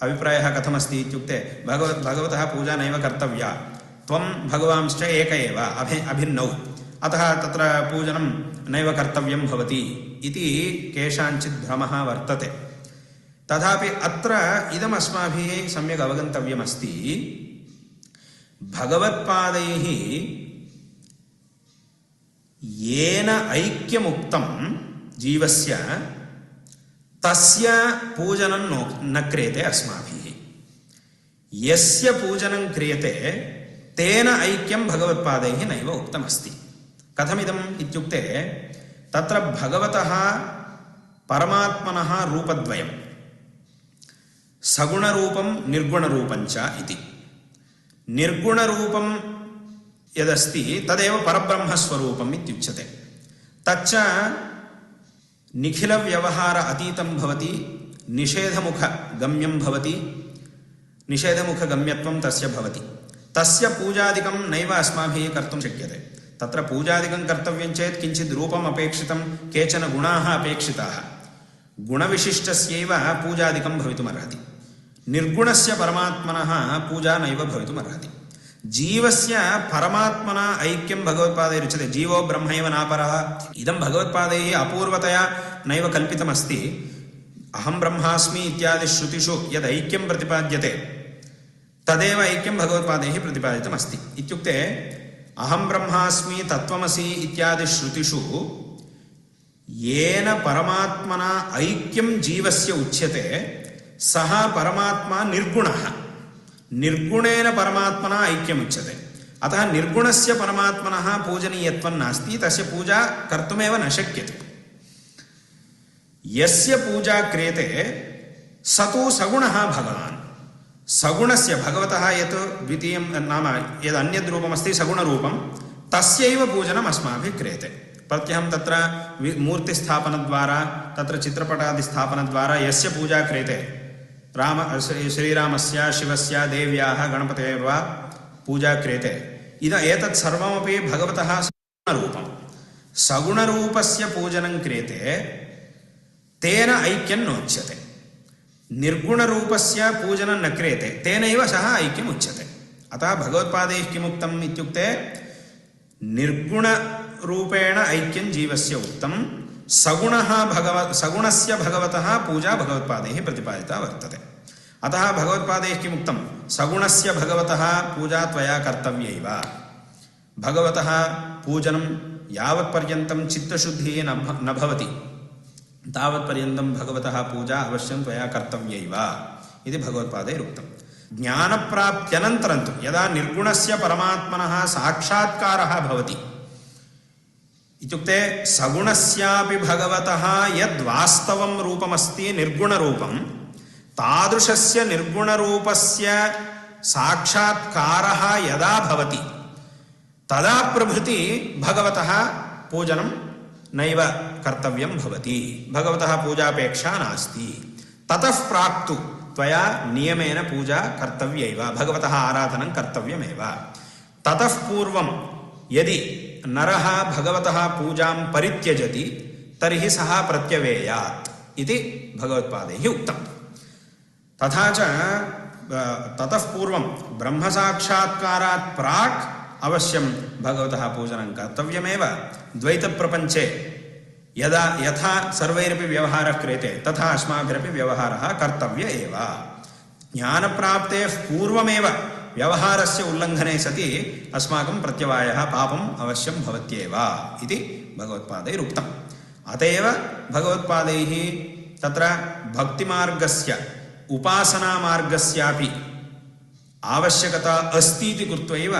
Speaker 3: अभिप्रायः कथमस्ति इत्युक्ते भगवतः पूजा नैव कर्तव्या, त्वं भगवांश्च एक एव अभिन्नौ, अतः तत्र पूजनं नैव कर्तव्यं भवति इति केषाञ्चित् भ्रमः वर्तते। तथापि अत्र इदम् अस्माभिः सम्यक् अवगन्तव्यमस्ति। भगवत्पादैः येन ऐक्यमुक्तं जीवस्य तस्य पूजनं न क्रियते अस्माभिः। यस्य पूजनं क्रियते तेन ऐक्यं भगवत्पादैः नैव उक्तमस्ति। कथमिदम् इत्युक्ते तत्र भगवतः परमात्मनः रूपद्वयं, सगुणरूपं निर्गुणरूपञ्च इति। निर्गुणरूपं यदस्ति तदेव परब्रह्मस्वरूपम् इत्युच्यते। तच्च निखिलव्यवहार अतीतं भवति, निषेधमुखगम्यं भवति, निषेधमुखगम्यत्वं तस्य भवति। तस्य पूजादिकं नैव अस्माभिः कर्तुं शक्यते। तत्र पूजादिकं कर्तव्यं चेत् किञ्चित् रूपम् अपेक्षितं, केचन गुणाः अपेक्षिताः। गुणविशिष्टस्यैव पूजादिकं भवितुमर्हति। निर्गुणस्य परमात्मनः पूजा नैव भवितुमर्हति। जीवस्य परमात्मना ऐक्यं भगवत्पादैरुच्यते। जीवो ब्रह्मैव नापरः इदं भगवत्पादैः अपूर्वतया नैव कल्पितमस्ति। अहं ब्रह्मास्मि इत्यादि श्रुतिषु यद् ऐक्यं प्रतिपाद्यते तदेव ऐक्यं भगवत्पादैः प्रतिपादितमस्ति। इत्युक्ते अहं ब्रह्मास्मि तत्त्वमसि इत्यादि श्रुतिषु येन परमात्मना ऐक्यं जीवस्य उच्यते सः परमात्मा निर्गुणः। निर्गुणेन परमात्मना ऐक्यमुच्यते। अतः निर्गुणस्य परमात्मनः पूजनीयत्वं नास्ति, तस्य पूजा कर्तुमेव न शक्यते। यस्य पूजा क्रियते स तु सगुणः भगवान्। सगुणस्य भगवतः यत् द्वितीयं नाम यदन्यद् रूपमस्ति सगुणरूपं, तस्यैव पूजनम् अस्माभिः क्रियते। प्रत्यहं तत्र मूर्तिस्थापनद्वारा, तत्र चित्रपटादिस्थापनद्वारा यस्य पूजा क्रियते, श्रीरामस्य, शिवस्य, देव्याः, गणपतेः वा पूजा क्रियते, एतत् सर्वमपि भगवतः सगुणरूपं। सगुणरूपस्य पूजनं क्रियते, तेन ऐक्यं नोच्यते। निर्गुणरूपस्य पूजनं न क्रियते, तेनैव सः ऐक्यम् उच्यते। अतः भगवत्पादैः किमुक्तम् इत्युक्ते निर्गुणरूपेण ऐक्यं जीवस्य उक्तं, सगुणस्य भगवतः पूजा भगवत्पादैः प्रतिपादिता वर्तते। अतः भगवत्पादैः किमुक्तं, सगुणस्य भगवतः पूजा त्वया कर्तव्यैव। भगवतः पूजनं यावत्पर्यन्तं चित्तशुद्धिः न भवति तावत्पर्यन्तं भगवतः पूजा अवश्यं त्वया कर्तव्यैव इति भगवत्पादैरुक्तं। ज्ञानप्राप्त्यनन्तरं तु यदा निर्गुणस्य परमात्मनः साक्षात्कारः भवति, इत्युक्ते सगुणस्यापि भगवतः यद्वास्तवं रूपमस्ति निर्गुणरूपं, तादृशस्य निर्गुणरूपस्य साक्षात्कारः यदा भवति तदा प्रभृति भगवतः पूजनं नैव कर्तव्यं भवति। भगवतः पूजापेक्षा नास्ति। ततः प्राक्तु त्वया नियमेन पूजा कर्तव्यैव, भगवतः आराधनं कर्तव्यमेव। ततः पूर्वं यदि नरः भगवतः पूजां परित्यजति तर्हि सः प्रत्यवेयात् इति भगवत्पादैः उक्तम्। तथा च ततः पूर्वं ब्रह्मसाक्षात्कारात् प्राक् अवश्यं भगवतः पूजनं कर्तव्यमेव। द्वैतप्रपञ्चे यथा सर्वैरपि व्यवहारः क्रियते तथा अस्माभिरपि व्यवहारः कर्तव्य एव। ज्ञानप्राप्तेः पूर्वमेव व्यवहारस्य उल्लङ्घने सति अस्माकं प्रत्यवायः पापम् अवश्यं भवत्येव इति भगवत्पादैरुक्तम्। अत एव भगवत्पादैः तत्र भक्तिमार्गस्य उपासनामार्गस्यापि आवश्यकता अस्ति इति कृत्वैव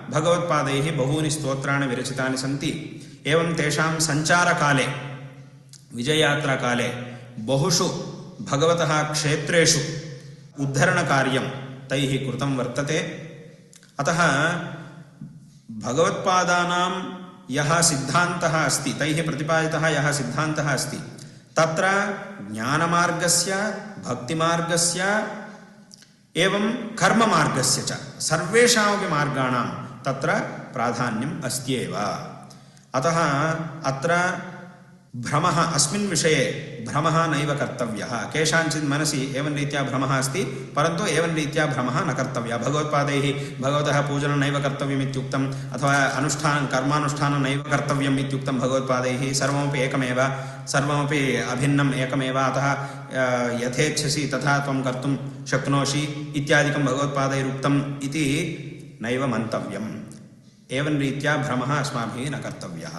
Speaker 3: भगवत्पादैः बहूनि स्तोत्राणि विरचितानि सन्ति। एवं तेषां सञ्चारकाले, विजययात्राकाले बहुषु भगवतः क्षेत्रेषु उद्धरणकार्यं तैः कृतं वर्तते। अतः भगवत्पादानां यः सिद्धान्तः अस्ति, तैः प्रतिपादितः यः सिद्धान्तः अस्ति, तत्र ज्ञानमार्गस्य, भक्तिमार्गस्य एवं कर्ममार्गस्य च सर्वेषामपि मार्गाणां तत्र प्राधान्यम् अस्त्येव। अतः अत्र भ्रमः, अस्मिन् विषये भ्रमः नैव कर्तव्यः। केषाञ्चित् मनसि एवं रीत्या भ्रमः अस्ति, परन्तु एवं रीत्या भ्रमः न कर्तव्यः। भगवत्पादैः भगवतः पूजनं नैव कर्तव्यम् इत्युक्तम्, अथवा अनुष्ठानं, कर्मानुष्ठानं नैव कर्तव्यम् इत्युक्तं भगवत्पादैः। सर्वमपि एकमेव, सर्वमपि अभिन्नम् एकमेव, अतः यथेच्छसि तथा त्वं कर्तुं शक्नोषि इत्यादिकं भगवत्पादैरुक्तम् इति नैव मन्तव्यम्। एवं रीत्या भ्रमः अस्माभिः न कर्तव्यः।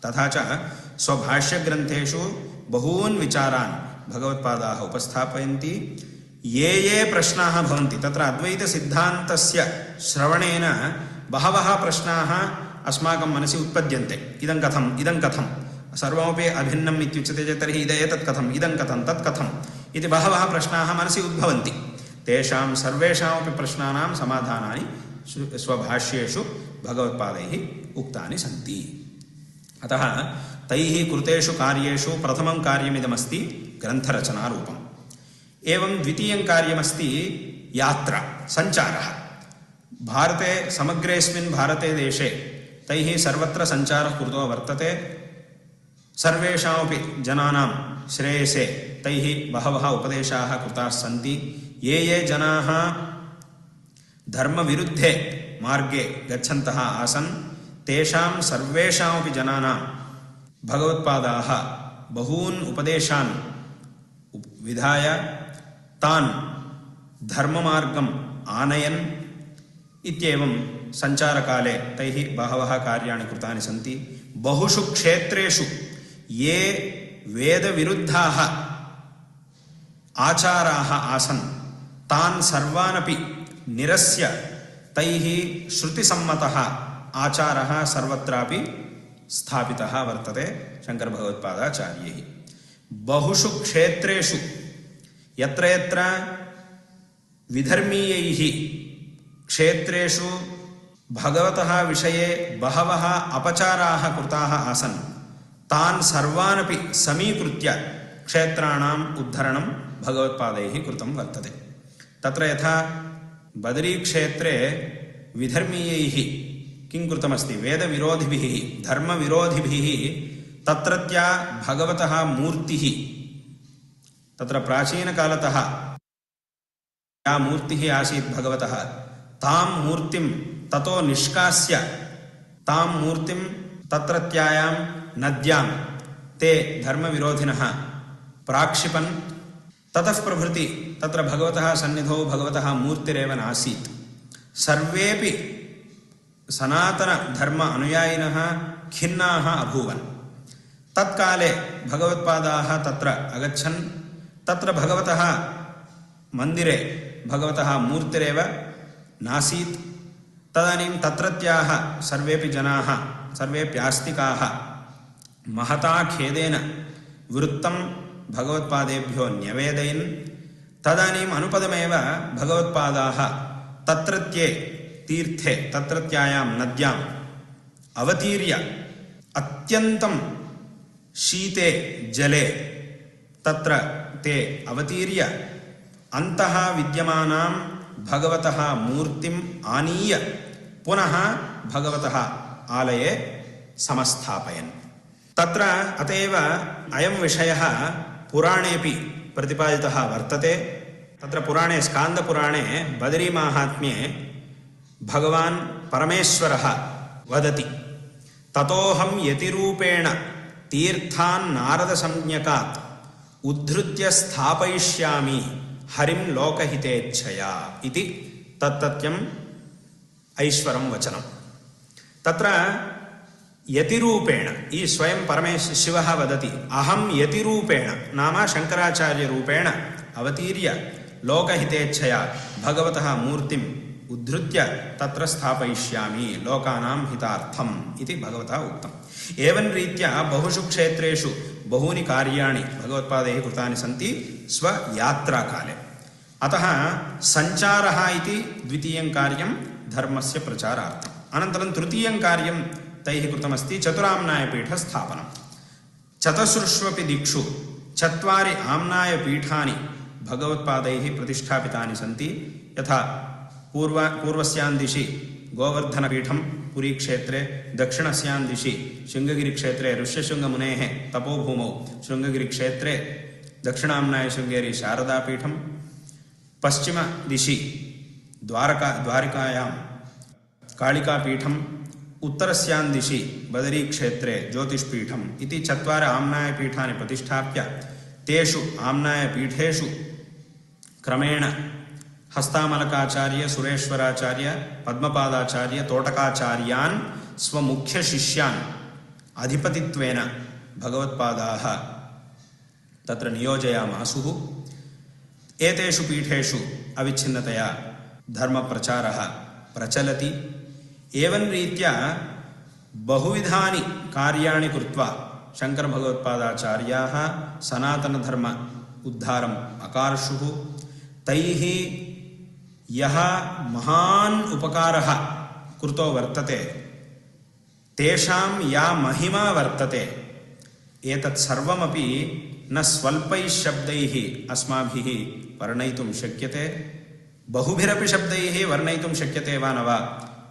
Speaker 3: तथा च स्वभाष्यग्रन्थेषु बहून् विचारान् भगवत्पादाः उपस्थापयन्ति। ये ये प्रश्नाः भवन्ति, तत्र अद्वैतसिद्धान्तस्य श्रवणेन बहवः प्रश्नाः अस्माकं मनसि उत्पद्यन्ते। इदं कथम्, इदं कथं, सर्वमपि अभिन्नम् इत्युच्यते चेत् तर्हि एतत् कथम्, इदं कथं, तत् कथम् इति बहवः प्रश्नाः मनसि उद्भवन्ति। तेषां सर्वेषामपि प्रश्नानां समाधानानि स्वभाष्येषु भगवत्पादैः उक्तानि सन्ति। अतः तैः कृतेषु कार्येषु प्रथमं कार्यमिदमस्ति ग्रन्थरचनारूपम्। एवं द्वितीयं कार्यमस्ति यात्रा, सञ्चारः। भारते, समग्रेऽस्मिन् भारते देशे तैः सर्वत्र सञ्चारः कृतो वर्तते। सर्वेषामपि जनानां श्रेयसे तैः बहवः उपदेशाः कृताः सन्ति। ये ये जनाः धर्मविरुद्धे मार्गे गच्छन्तः आसन्, तेषां सर्वेषामपि जनानां भगवत्पादाः बहून् उपदेशान् विधाय तान् धर्ममार्गम् आनयन् इत्येवं सञ्चारकाले तैः बहवः कार्याणि कृतानि सन्ति। बहुषु क्षेत्रेषु ये वेदविरुद्धाः आचाराः आसन्, तान् सर्वानपि निरस्य तैः श्रुतिसम्मतः आचारः सर्वत्रापि स्थापितः वर्तते शङ्करभगवत्पादाचार्यैः। बहुषु क्षेत्रेषु यत्र यत्र विधर्मीयैः क्षेत्रेषु भगवतः विषये बहवः अपचाराः कृताः आसन्, तान् सर्वानपि समीकृत्य क्षेत्राणाम् उद्धरणं भगवत्पादैः कृतं वर्तते। तत्र यथा बदरीक्षेत्रे विधर्मीयैः किं कृतमस्ति, वेदविरोधिभिः, धर्मविरोधिभिः तत्रत्या भगवतः मूर्तिः, तत्र प्राचीनकालतः या मूर्तिः आसीत् भगवतः, तां मूर्तिं ततो निष्कास्य तां मूर्तिं तत्रत्यायां नद्यां ते धर्मविरोधिनः प्राक्षिपन्, ततः प्रभृति तत्र भगवतः सन्निधौ भगवतः मूर्तिरेव नासीत्। सर्वेपि सनातनधर्म अनुयायिनः खिन्नाः अभूवन्। तत्काले भगवत्पादाः तत्र अगच्छन्, तत्र भगवतः मन्दिरे भगवतः मूर्तिरेव नासीत्। तदानीं तत्रत्याः सर्वेपि जनाः, सर्वेपि आस्तिकाः महता खेदेन वृत्तं भगवत्पादेभ्यो न्यवेदयन्। तदानीम् अनुपदमेव भगवत्पादाः तत्रत्ये तीर्थे, तत्रत्यायां नद्याम् अवतीर्य अत्यन्तं शीते जले तत्र ते अवतीर्य अन्तः विद्यमानां भगवतः मूर्तिम् आनीय पुनः भगवतः आलये समस्थापयन्। तत्र अतएव अयं विषयः पुराणेपि प्रतिपादितः वर्तते। तत्र पुराणे, स्कान्दपुराणे बदरीमाहात्म्ये भगवान् परमेश्वरः वदति, ततोऽहं यतिरूपेण तीर्थान् नारदसंज्ञकात् उद्धृत्य स्थापयिष्यामि हरिं लोकहितेच्छया इति तत्तत्यम् ऐश्वरं वचनं। तत्र यतिरूपेण, ई स्वयं शिवः वदति, अहं यतिरूपेण नाम शङ्कराचार्यरूपेण अवतीर्य लोकहितेच्छया भगवतः मूर्तिम् उद्धृत्य तत्र स्थापयिष्यामि लोकानां हितार्थम् इति भगवता उक्तम्। एवं रीत्या बहुषु क्षेत्रेषु बहूनि कार्याणि भगवत्पादैः कृतानि सन्ति स्वयात्राकाले। अतः सञ्चारः इति द्वितीयं कार्यं धर्मस्य प्रचारार्थम्। अनन्तरं तृतीयं कार्यं तैः कृतमस्ति चतुराम्नायपीठस्थापनं। चतसृष्वपि दिक्षु चत्वारि आम्नायपीठानि भगवत्पादैः प्रतिष्ठापितानि सन्ति। यथा पूर्वस्यां दिशि गोवर्धनपीठं पुरीक्षेत्रे, दक्षिणस्यां दिशि शृङ्गगिरिक्षेत्रे ऋष्यशृङ्गमुनेः तपोभूमौ शृङ्गगिरिक्षेत्रे दक्षिणाम्नायशृङ्गेरी शारदापीठं, पश्चिमदिशि द्वारकायां कालिकापीठम्, उत्तरस्यां दिशि बदरीक्षेत्रे ज्योतिष्पीठम् इति चत्वारि आम्नायपीठानि प्रतिष्ठाप्य तेषु आम्नायपीठेषु क्रमेण हस्तामलकाचार्य, सुरेश्वराचार्य, पद्मपादाचार्य, तोटकाचार्यान् स्वमुख्यशिष्यान् अधिपतित्वेन भगवत्पादाः तत्र नियोजयामासुः। एतेषु पीठेषु अविच्छिन्नतया धर्मप्रचारः प्रचलति। एवं रीत्या बहुविधानि कार्याणि कृत्वा शङ्करभगवत्पादाचार्याः सनातनधर्म उद्धारम् अकार्षुः। तैः यः महान् उपकारः कृतो वर्तते, तेषां या महिमा वर्तते, एतत् सर्वमपि न स्वल्पैः शब्दैः अस्माभिः वर्णयितुं शक्यते। बहुभिरपि शब्दैः वर्णयितुं शक्यते वा न वा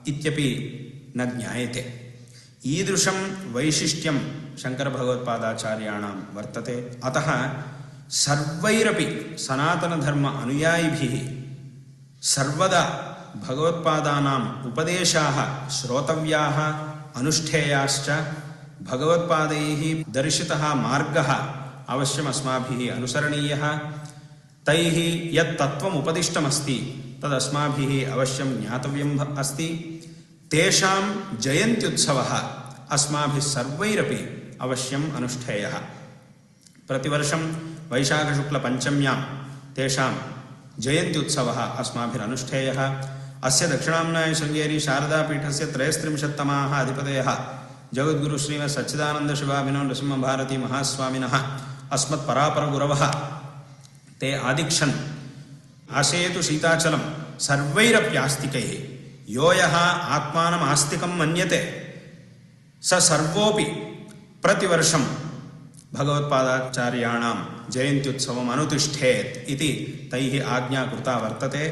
Speaker 3: इत्यपि न ज्ञायते। ईदृशं वैशिष्ट्यं शङ्करभगवत्पादाचार्याणां वर्तते। अतः सर्वैरपि सनातनधर्म अनुयायिभिः सर्वदा भगवत्पादानाम् उपदेशाः श्रोतव्याः, अनुष्ठेयाश्च। भगवत्पादैः दर्शितः मार्गः अवश्यम् अस्माभिः अनुसरणीयः। तैः यत् तत्त्वम् उपदिष्टमस्ति तदस्माभिः अवश्यं ज्ञातव्यम् अस्ति। तेषां जयन्त्युत्सवः अस्माभिः सर्वैरपि अवश्यम् अनुष्ठेयः। प्रतिवर्षं वैशाखशुक्लपञ्चम्यां तेषां जयन्त्युत्सवः अस्माभिरनुष्ठेयः। अस्य दक्षिणाम्नायशृङ्गेरी शारदापीठस्य 33तमाः अधिपतयः जगद्गुरु श्रीमत् सच्चिदानन्दशिवाभिनव नृसिंहभारती महास्वामिनः अस्मत्परापरगुरवः ते आदिक्षन् आशयतु शीताचलं सर्वैरप्यास्तिकैः। यो यः आत्मानम् आस्तिकं मन्यते स सर्वोऽपि प्रतिवर्षं भगवत्पादाचार्याणां जयन्त्युत्सवम् अनुतिष्ठेत् इति तैः आज्ञा कृता वर्तते।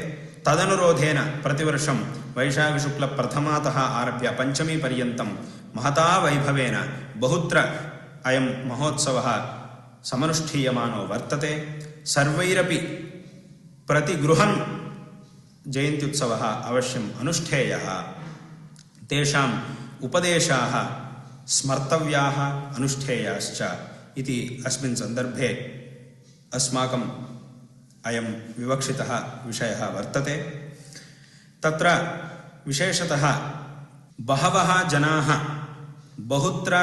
Speaker 3: तदनुरोधेन प्रतिवर्षं वैशाखशुक्लप्रथमातः आरभ्य पञ्चमीपर्यन्तं महता वैभवेन बहुत्र अयं महोत्सवः समनुष्ठीयमानो वर्तते। सर्वैरपि प्रतिगृहं जयन्त्युत्सवः अवश्यम् अनुष्ठेयः। तेषाम् उपदेशाः स्मर्तव्याः, अनुष्ठेयाश्च इति अस्मिन् सन्दर्भे अस्माकम् अयं विवक्षितः विषयः वर्तते। तत्र विशेषतः बहवः जनाः बहुत्र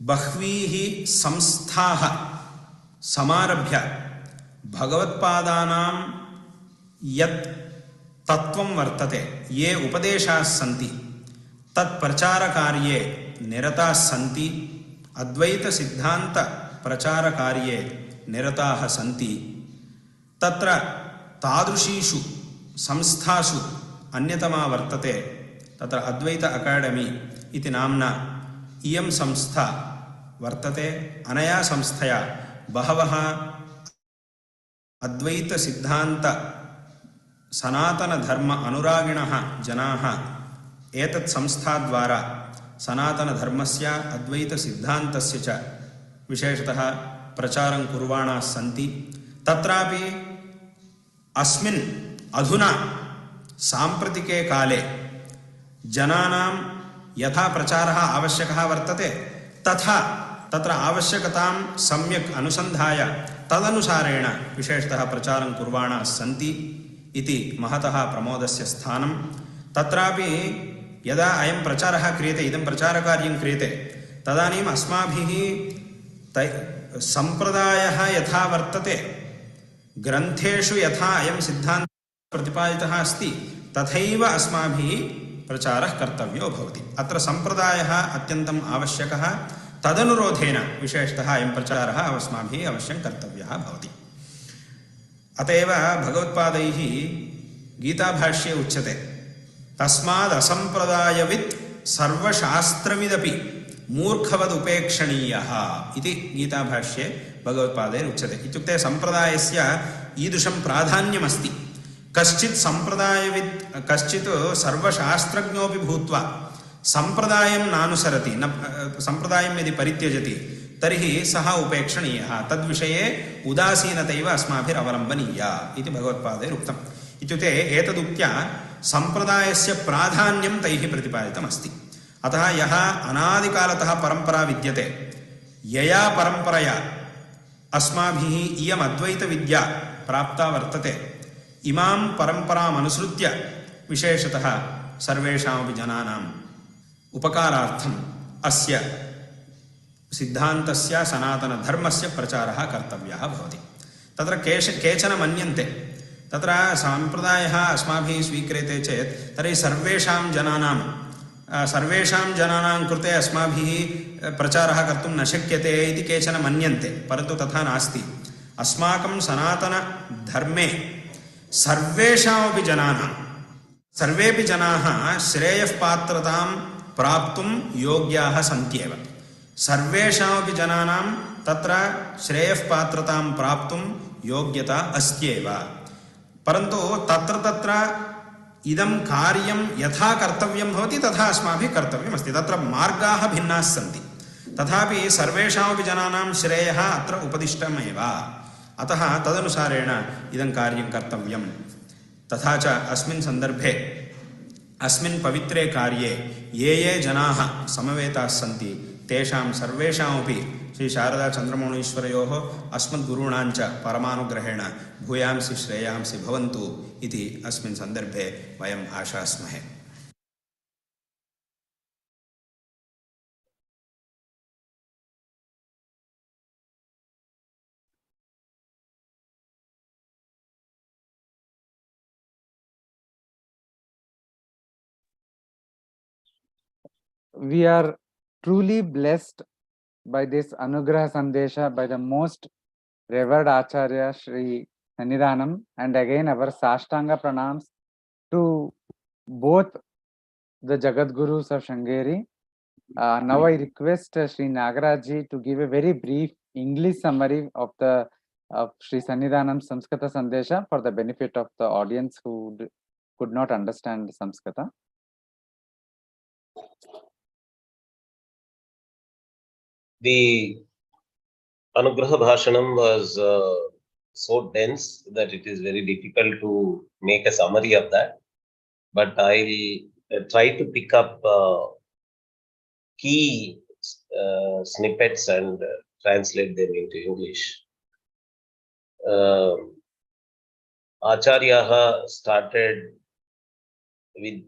Speaker 3: बह्वीः संस्थाः समारभ्य भगवत्पादानां यत् तत्त्वं वर्तते, ये उपदेशाः सन्ति तत्प्रचारकार्ये निरताः सन्ति। अद्वैतसिद्धान्तप्रचारकार्ये निरताः सन्ति। तत्र तादृशीषु संस्थासु अन्यतमा वर्तते तत्र अद्वैत अकाडेमी इति नाम्ना इयं संस्था वर्तते। अनया संस्थया बहवः अद्वैतसिद्धान्त सनातनधर्म अनुरागिणः जनाः एतत् संस्थाद्वारा सनातनधर्मस्य अद्वैतसिद्धान्तस्य च विशेषतः प्रचारं कुर्वाणाः सन्ति। तत्रापि अस्मिन् अधुना साम्प्रतिके काले जनानां यथा प्रचारः आवश्यकः वर्तते तथा तत्र आवश्यकतां सम्यक् अनुसन्धाय तदनुसारेण विशेषतः प्रचारं कुर्वाणाः सन्ति इति महतः प्रमोदस्य स्थानं। तत्रापि यदा अयं प्रचारः क्रियते, इदं प्रचारकार्यं क्रियते, तदानीम् अस्माभिः सम्प्रदायः यथा वर्तते, ग्रन्थेषु यथा अयं सिद्धान्तः प्रतिपादितः अस्ति तथैव अस्माभिः प्रचारः कर्तव्यो भवति। अत्र सम्प्रदायः अत्यन्तम् आवश्यकः। तदनुरोधेन विशेषतः अयं प्रचारः अस्माभिः अवश्यं कर्तव्यः भवति। अत एव भगवत्पादैः गीताभाष्ये उच्यते, तस्माद् असम्प्रदायवित् सर्वशास्त्रविदपि मूर्खवदुपेक्षणीयः इति गीताभाष्ये भगवत्पादेन उच्यते। इत्युक्ते सम्प्रदायस्य ईदृशं प्राधान्यमस्ति। कश्चित् सर्वशास्त्रज्ञोऽपि भूत्वा सम्प्रदायं नानुसरति, सम्प्रदायं यदि परित्यजति तर्हि सः उपेक्षणीयः, तद्विषये उदासीनतैव अस्माभिरवलम्बनीया इति भगवत्पादेन उक्तम्। इत्युक्ते एतदुक्त्या सम्प्रदायस्य प्राधान्यं तैः प्रतिपादितमस्ति। अतः यः अनादिकालतः परम्परा विद्यते, यया परम्परया अस्माभिः इयम् अद्वैतविद्या प्राप्ता वर्तते, इमां परम्परामनुसृत्य विशेषतः सर्वेषामपि जनानाम् उपकारार्थम् अस्य सिद्धान्तस्य सनातनधर्मस्य प्रचारः कर्तव्यः भवति। तत्र केचन मन्यन्ते तत्र सम्प्रदायः अस्माभिः स्वीक्रियते चेत् तर्हि सर्वेषां जनानां कृते अस्माभिः प्रचारः कर्तुं न शक्यते इति केचन मन्यन्ते, परन्तु तथा नास्ति। अस्माकं सनातनधर्मे सर्वेषामपि जनानां, सर्वेपि जनाः श्रेयःपात्रतां प्राप्तुं योग्याः सन्त्येव। सर्वेषामपि जनानां तत्र श्रेयःपात्रतां प्राप्तुं योग्यता अस्त्येव, परन्तु तत्र इदं कार्यं यथा कर्तव्यं भवति तथा अस्माभिः कर्तव्यमस्ति। तत्र मार्गाः भिन्नाः सन्ति, तथापि सर्वेषामपि जनानां श्रेयः अत्र उपदिष्टमेव। अतः तदनुसारेण इदं कार्यं कर्तव्यं। तथा च अस्मिन् सन्दर्भे, अस्मिन् पवित्रे कार्ये ये जनाः समवेताः सन्ति तेषां सर्वेषामपि श्री शारदा चन्द्रमौळीश्वरयोः अस्मद्गुरूणां च परमानुग्रहेण भूयांसि श्रेयांसि भवन्तु इति अस्मिन् सन्दर्भे वयम् आशास्महे।
Speaker 1: We are truly blessed by this Anugraha Sandesha by the most revered Acharya Sri Sannidhanam, and again our Sashtanga Pranams to both the Jagadgurus of Shringeri. Now I request Sri Nagaraj to give a very brief English summary of Sri Sannidhanam Samskrita Sandesha for the benefit of the audience who could not understand Samskrita.
Speaker 2: The Anugraha Bhashanam was so dense that it is very difficult to make a summary of that. But I'll try to pick up key snippets and translate them into English. Acharya started with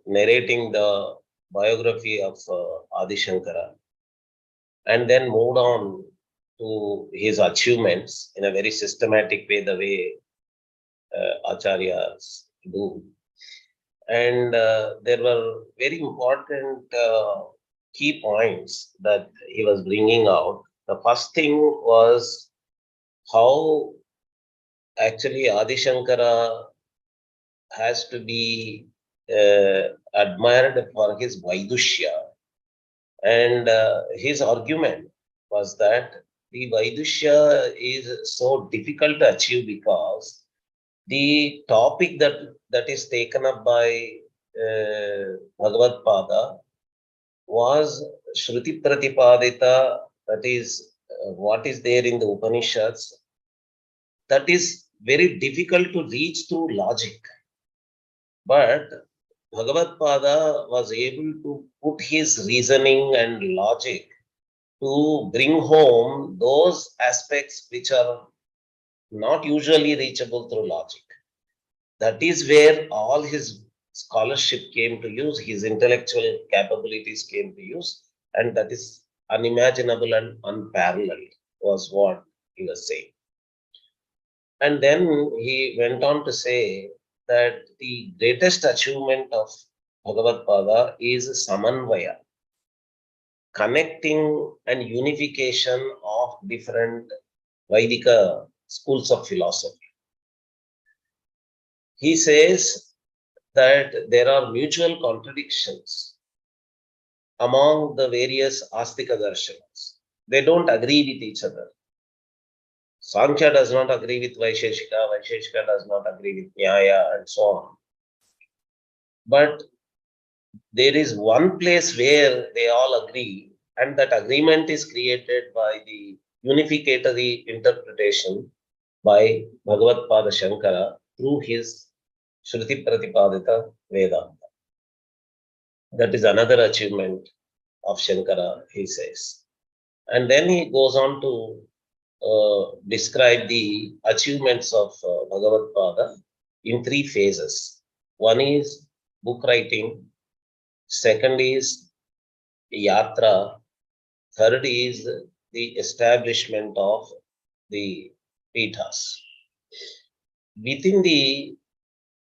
Speaker 2: narrating the biography of Adi Shankara, and then moved on to his achievements in a very systematic way, the way Acharyas do. And there were very important key points that he was bringing out. The first thing was how actually Adi Shankara has to be admired for his Vaidushya. And his argument was that the Vaidushya is so difficult to achieve because the topic that is taken up by Bhagavadpada was Shruti Pratipadita, that is what is there in the Upanishads, that is very difficult to reach through logic. But Bhagavadpada was able to put his reasoning and logic to bring home those aspects which are not usually reachable through logic. That is where all his scholarship came to use, his intellectual capabilities came to use, and that is unimaginable and unparalleled, was what he was saying. And then he went on to say that the greatest achievement of Bhagavadpada is Samanvaya, connecting and unification of different Vaidika schools of philosophy. He says that there are mutual contradictions among the various Astika darshanas. They don't agree with each other. Sankhya does not agree with Vaisheshika, Vaisheshika does not agree with Nyaya, and so on. But there is one place where they all agree, and that agreement is created by the unificatory interpretation by Bhagavadpada Shankara through his Shruti Pratipadita Vedanta. That is another achievement of Shankara, he says. And then he goes on to describe the achievements of Bhagavadpada in three phases. One is book writing, second is yatra, third is the establishment of the pithas. Within the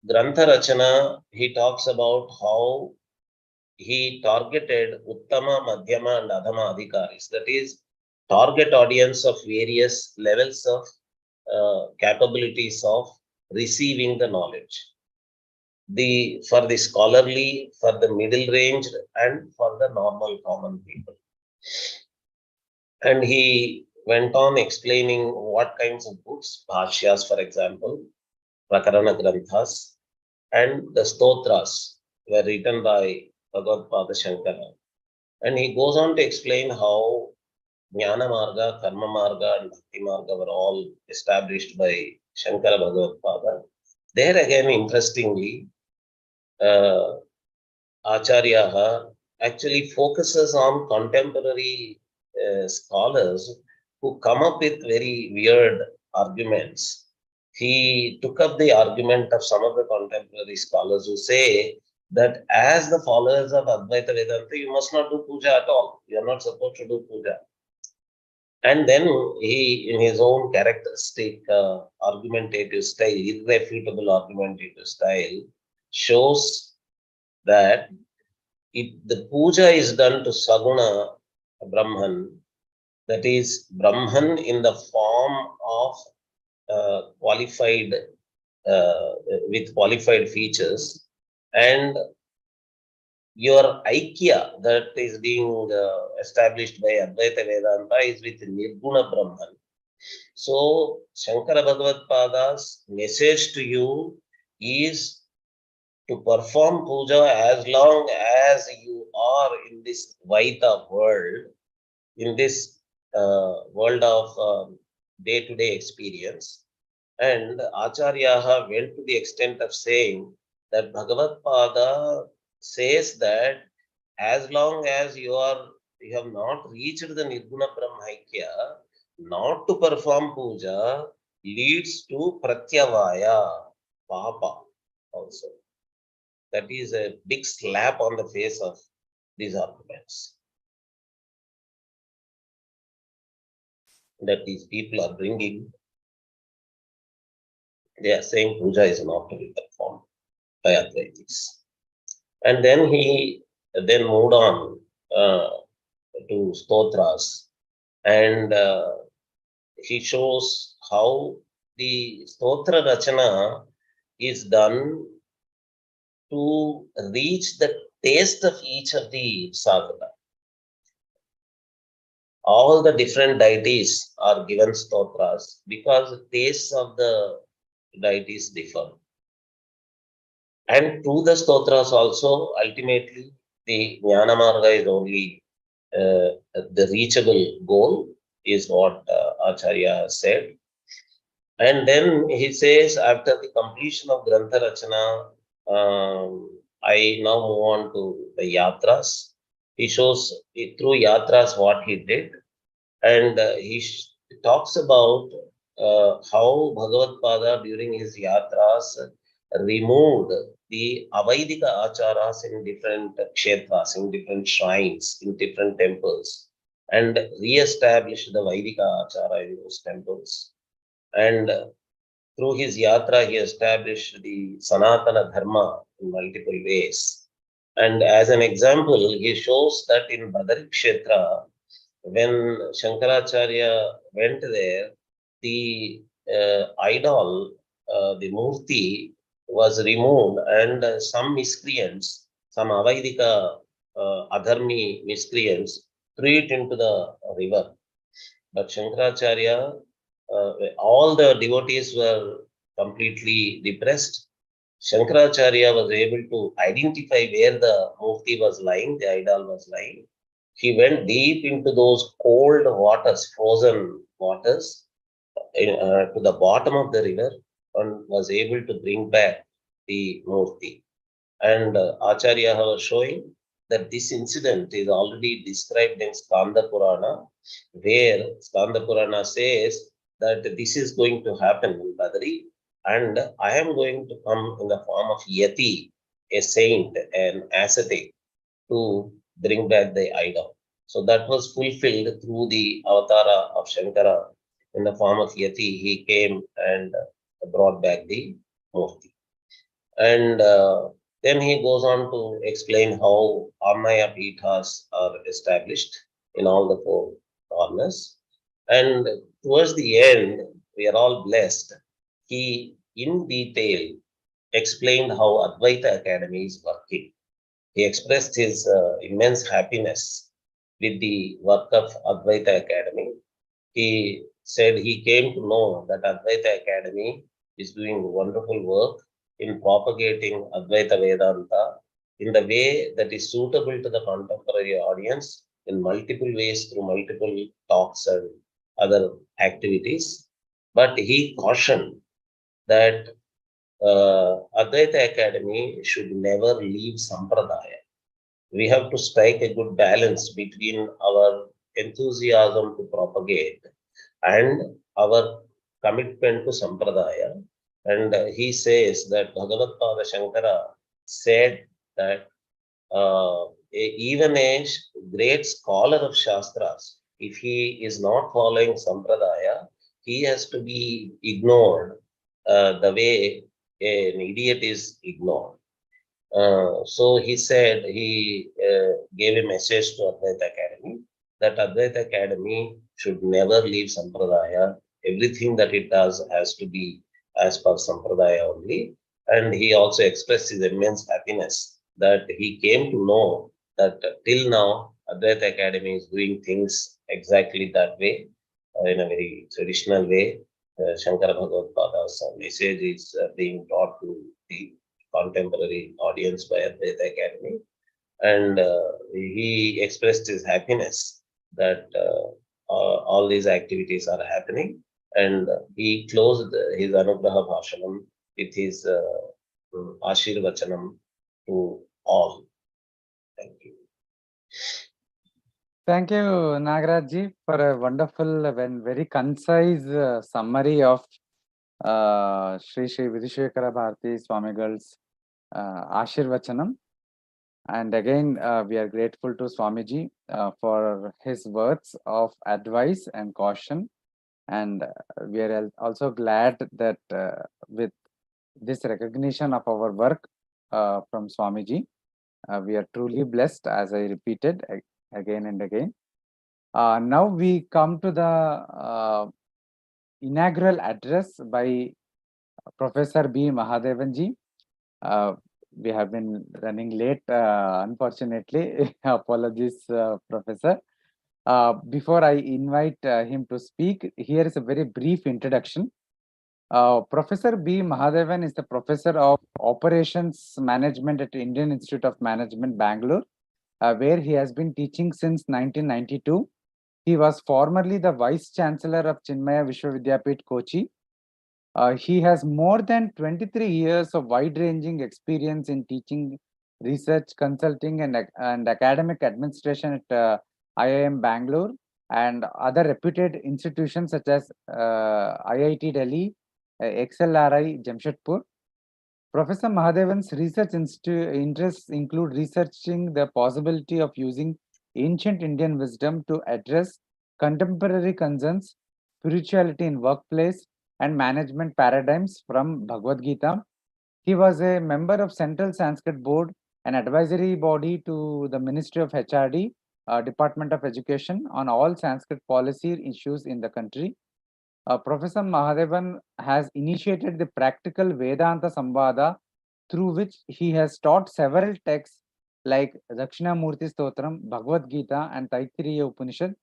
Speaker 2: Grantha Rachana, he talks about how he targeted Uttama, Madhyama, and Adhama Adhikaris. That is, target audience of various levels of capabilities of receiving the knowledge. For the scholarly, for the middle range, and for the normal common people. And he went on explaining what kinds of books, bhashyas, for example, prakarana granthas, and the stotras were written by Bhagavadpada Shankara. And he goes on to explain how Jnana Marga, Karma Marga, and Bhakti Marga were all established by Shankara Bhagavadpada. There again, interestingly, Acharya actually focuses on contemporary scholars who come up with very weird arguments. He took up the argument of some of the contemporary scholars who say that as the followers of Advaita Vedanta, you must not do puja at all. You are not supposed to do puja. And then he, in his own characteristic argumentative style, irrefutable argumentative style, shows that if the puja is done to Saguna Brahman, that is Brahman in the form of qualified, with qualified features, and your Aikya that is being established by Advaita Vedanta is with Nirguna Brahman. So, Shankara Bhagavadpada's message to you is to perform puja as long as you are in this Vaita world, in this world of day-to-day experience. And Acharya went to the extent of saying that Bhagavadpada says that as long as you have not reached the Nirguna Brahmaikya, not to perform puja leads to Pratyavaya, Papa also. That is a big slap on the face of these arguments that these people are bringing. They are saying puja is not to be performed by Advaitis. And then he moved on to stotras, and he shows how the stotra rachana is done to reach the taste of each of the sadhana. All the different deities are given stotras because the tastes of the deities differ. And through the stotras also, ultimately, the Jnana Marga is only the reachable goal, is what Acharya said. And then he says, after the completion of Grantha Rachana, I now move on to the yatras. He shows through yatras what he did, and he talks about how Bhagavadpada during his yatras removed the Avaidika acharas in different kshetras, in different shrines, in different temples, and re-established the Vaidika achara in those temples. And through his yatra, he established the Sanatana Dharma in multiple ways. And as an example, he shows that in Badari Kshetra, when Shankaracharya went there, the idol, the murti, was removed, and some miscreants, some Avaidika adharmi miscreants threw it into the river. But Shankaracharya, all the devotees were completely depressed. Shankaracharya was able to identify where the murti was lying, the idol was lying. He went deep into those cold waters, frozen waters, to the bottom of the river and was able to bring back the murti. And Acharya was showing that this incident is already described in Skanda Purana, where Skanda Purana says that this is going to happen in Badri, and I am going to come in the form of Yati, a saint, an ascetic, to bring back the idol. So that was fulfilled through the avatara of Shankara in the form of Yati. He came and brought back the Murti. And then he goes on to explain how Amaya Pithas are established in all the four corners. And towards the end, we are all blessed. He, in detail, explained how Advaita Academy is working. He expressed his immense happiness with the work of Advaita Academy. He said he came to know that Advaita Academy is doing wonderful work in propagating Advaita Vedanta in the way that is suitable to the contemporary audience in multiple ways through multiple talks and other activities. But he cautioned that Advaita Academy should never leave Sampradaya. We have to strike a good balance between our enthusiasm to propagate and our commitment to Sampradaya. And he says that Bhagavadpada Shankara said that even a great scholar of Shastras, if he is not following Sampradaya, he has to be ignored the way an idiot is ignored. So he said he gave a message to Advaita Academy that Advaita Academy should never leave Sampradaya. Everything that it does has to be as per Sampradaya only. And he also expressed his immense happiness that he came to know that till now Advaita Academy is doing things exactly that way, in a very traditional way. Shankara Bhagavadpada's message is being taught to the contemporary audience by Advaita Academy. And he expressed his happiness that all these activities are happening. And he closed his Anugraha Bhashanam with his Ashirvachanam to all. Thank you.
Speaker 1: Thank you, Nagaraj for a wonderful and very concise summary of Sri Vidishekara Bharati Swamigal's Ashirvachanam. And again, we are grateful to Swamiji for his words of advice and caution. And we are also glad that with this recognition of our work from Swamiji, we are truly blessed, as I repeated again and again. Now we come to the inaugural address by Professor B. Mahadevanji. We have been running late, unfortunately. Apologies, Professor. Before I invite him to speak, here is a very brief introduction. Professor B. Mahadevan is the Professor of Operations Management at Indian Institute of Management, Bangalore, where he has been teaching since 1992. He was formerly the Vice Chancellor of Chinmaya Vishwavidyapit, Kochi. He has more than 23 years of wide-ranging experience in teaching, research, consulting, and academic administration at IIM Bangalore and other reputed institutions such as IIT Delhi, XLRI Jamshedpur. Professor Mahadevan's research interests include researching the possibility of using ancient Indian wisdom to address contemporary concerns, spirituality in workplace, and management paradigms from Bhagavad Gita. He was a member of Central Sanskrit Board, an advisory body to the Ministry of HRD, Department of Education, on all Sanskrit policy issues in the country. Professor Mahadevan has initiated the practical Vedanta Samvada, through which he has taught several texts like Dakshinamurti Stotram, Bhagavad Gita, and Taittiriya Upanishad.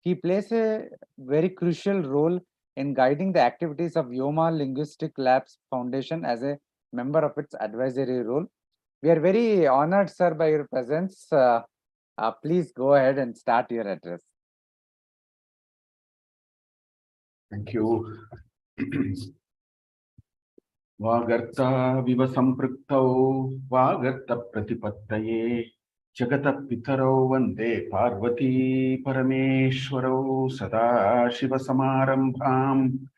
Speaker 1: He plays a very crucial role in guiding the activities of Yoma Linguistic Labs Foundation as a member of its advisory role. We are very honored, sir, by your presence. Please go ahead and start your address.
Speaker 4: Thank you. Vagartha viva sampraktau vagartha pratipattaye jagata pitaro vande parvati parameshwarau sada shiva samarambham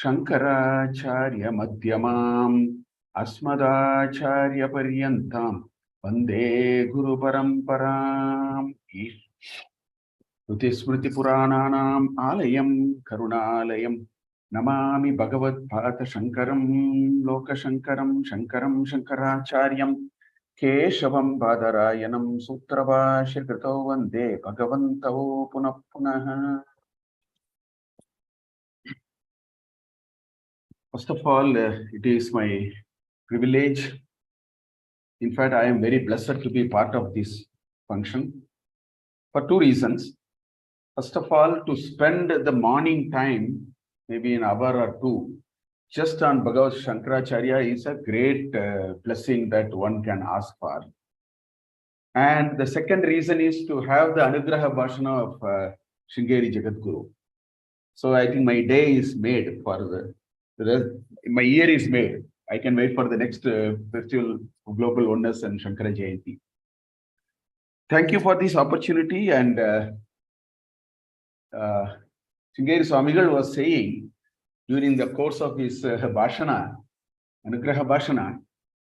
Speaker 4: Shankaracharya madhyamam asmadacharya paryantam vande Guru-Paramparam. Smriti Purananam Alayam Karunalayam Namami Bhagavadpada Shankaram Loka Shankaram Shankaram Shankaracharyam Keshavam Badarayanam Sutravashya Krito Vande Bhagavantao Punah Punah. First of all, it is my privilege. In fact, I am very blessed to be part of this function for two reasons. First of all, to spend the morning time, maybe an hour or two, just on Bhagavan Shankaracharya is a great blessing that one can ask for. And the second reason is to have the Anugraha Bhashana of Sringeri Jagadguru. So I think my day is made for my year is made. I can wait for the next festival of Global Oneness and Shankara Jayanti. Thank you for this opportunity. And Sringeri Swamigal was saying during the course of his Bhashana, Anugraha Bhashana,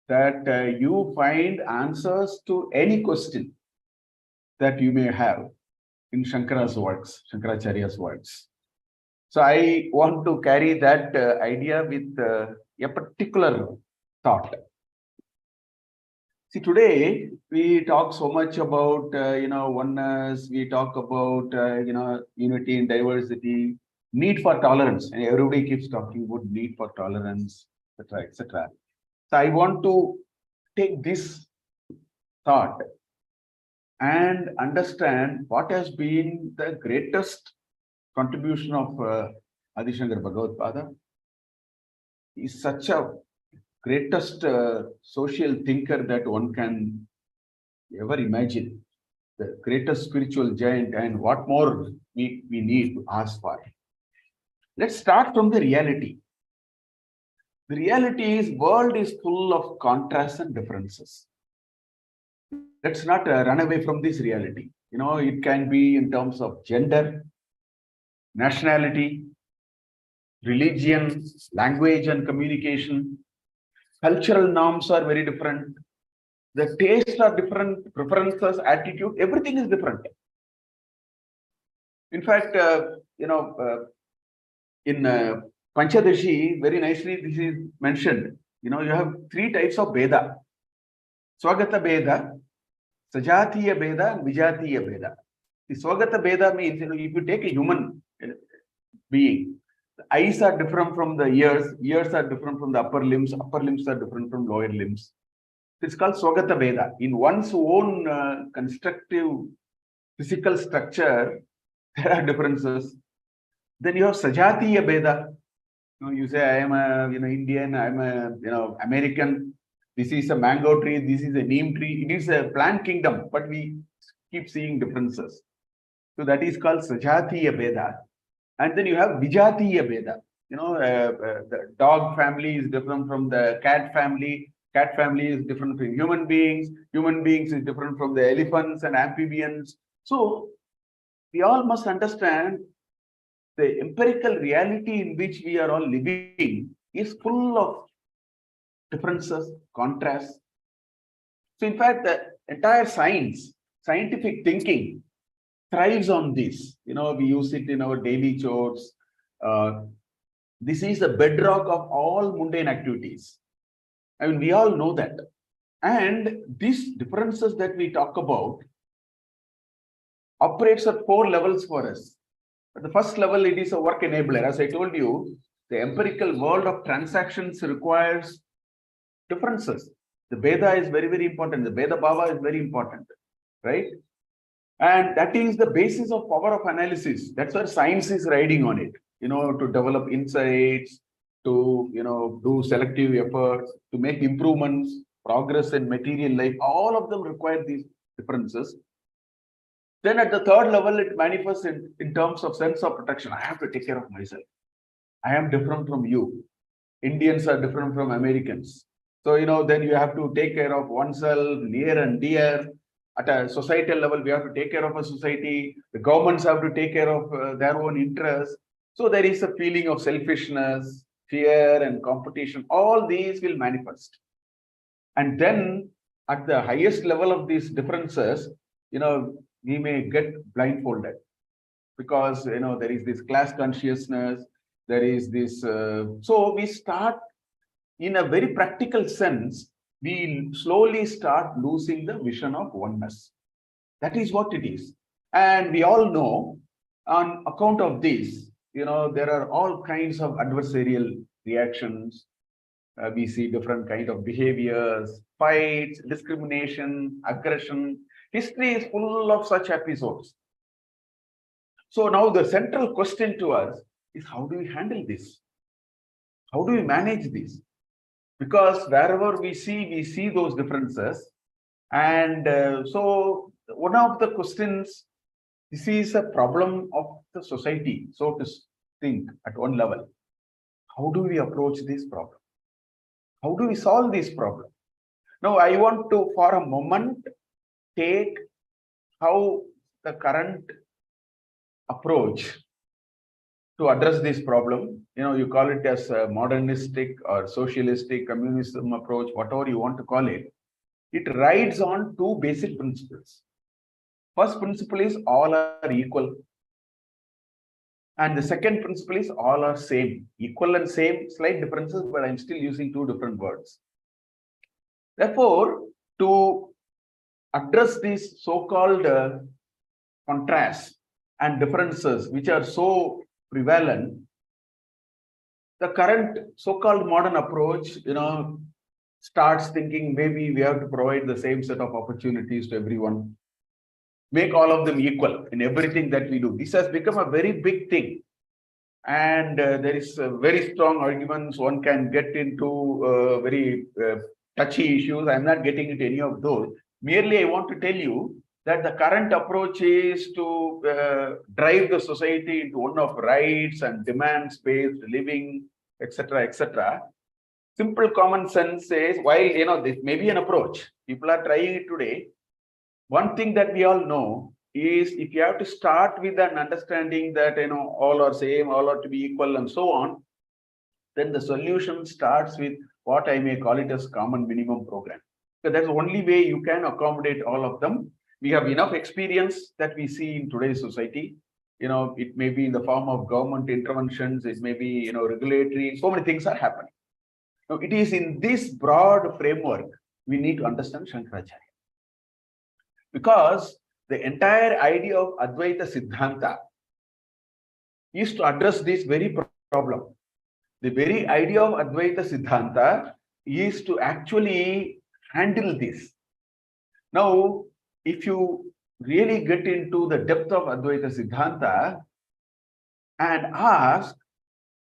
Speaker 4: that you find answers to any question that you may have in Shankara's works, Shankaracharya's works. So I want to carry that idea with a particular thought. See, today we talk so much about oneness. We talk about unity and diversity, need for tolerance, and everybody keeps talking about need for tolerance, etc., etc. So I want to take this thought and understand what has been the greatest contribution of Adi Shankara Bhagavadpada. He is such a greatest social thinker that one can ever imagine, the greatest spiritual giant, and what more we need to ask for. Let's start from the reality. The reality is world is full of contrasts and differences. Let's not run away from this reality. It can be in terms of gender, nationality, religion, language and communication. Cultural norms are very different. The tastes are different, preferences, attitude, everything is different. In fact, in Panchadashi, very nicely this is mentioned. You have three types of Veda. Swagata Veda, Sajatiya Veda, and Vijatiya Veda. The Swagata Veda means, if you take a human being, the eyes are different from the ears are different from the upper limbs are different from lower limbs. It's called Swagata Veda. In one's own constructive physical structure, there are differences. Then you have Sajatiya Veda. You say, I am a Indian, I am a American. This is a mango tree, this is a neem tree. It is a plant kingdom, but we keep seeing differences. So that is called Sajatiya Veda. And then you have Vijatiya Veda. The dog family is different from the cat family. Cat family is different from human beings. Human beings is different from the elephants and amphibians. So we all must understand the empirical reality in which we are all living is full of differences, contrasts. So in fact, the entire scientific thinking thrives on this. We use it in our daily chores. This is the bedrock of all mundane activities. I mean, we all know that. And these differences that we talk about operates at 4 levels for us. At the first level, it is a work enabler. As I told you, the empirical world of transactions requires differences. The Veda is very, very important. The Veda Bhava is very important, right? And that is the basis of power of analysis. That's where science is riding on it, to develop insights, to, do selective efforts, to make improvements, progress in material life. All of them require these differences. Then at the third level, it manifests in terms of sense of protection. I have to take care of myself. I am different from you. Indians are different from Americans. So, then you have to take care of oneself, near and dear. At a societal level, we have to take care of a society. The governments have to take care of their own interests. So there is a feeling of selfishness, fear, and competition. All these will manifest. And then at the highest level of these differences, we may get blindfolded because, there is this class consciousness. There is this. So we start, in a very practical sense, we slowly start losing the vision of oneness. That is what it is. And we all know, on account of this, there are all kinds of adversarial reactions. We see different kind of behaviors, fights, discrimination, aggression. History is full of such episodes. So now the central question to us is, how do we handle this? How do we manage this? Because wherever we see those differences. And so one of the questions, this is a problem of the society, so to think, at one level. How do we approach this problem? How do we solve this problem? Now, I want to, for a moment, take how the current approach to address this problem, you call it as a modernistic or socialistic communism approach, whatever you want to call it, it rides on two basic principles. First principle is all are equal. And the second principle is all are same. Equal and same, slight differences, but I'm still using two different words. Therefore, to address these so-called contrasts and differences which are so prevalent, the current so-called modern approach, starts thinking maybe we have to provide the same set of opportunities to everyone, make all of them equal in everything that we do. This has become a very big thing. And there is very strong arguments. One can get into very touchy issues. I'm not getting into any of those. Merely, I want to tell you that the current approach is to drive the society into one of rights and demands-based living, etc., etc. Simple common sense says, while this may be an approach, people are trying it today. One thing that we all know is, if you have to start with an understanding that all are same, all are to be equal, and so on, then the solution starts with what I may call it as common minimum program. So that's the only way you can accommodate all of them. We have enough experience that we see in today's society. It may be in the form of government interventions, it may be regulatory, so many things are happening. Now, it is in this broad framework we need to understand Shankaracharya. Because the entire idea of Advaita Siddhanta is to address this very problem. The very idea of Advaita Siddhanta is to actually handle this. Now, if you really get into the depth of Advaita Siddhanta and ask,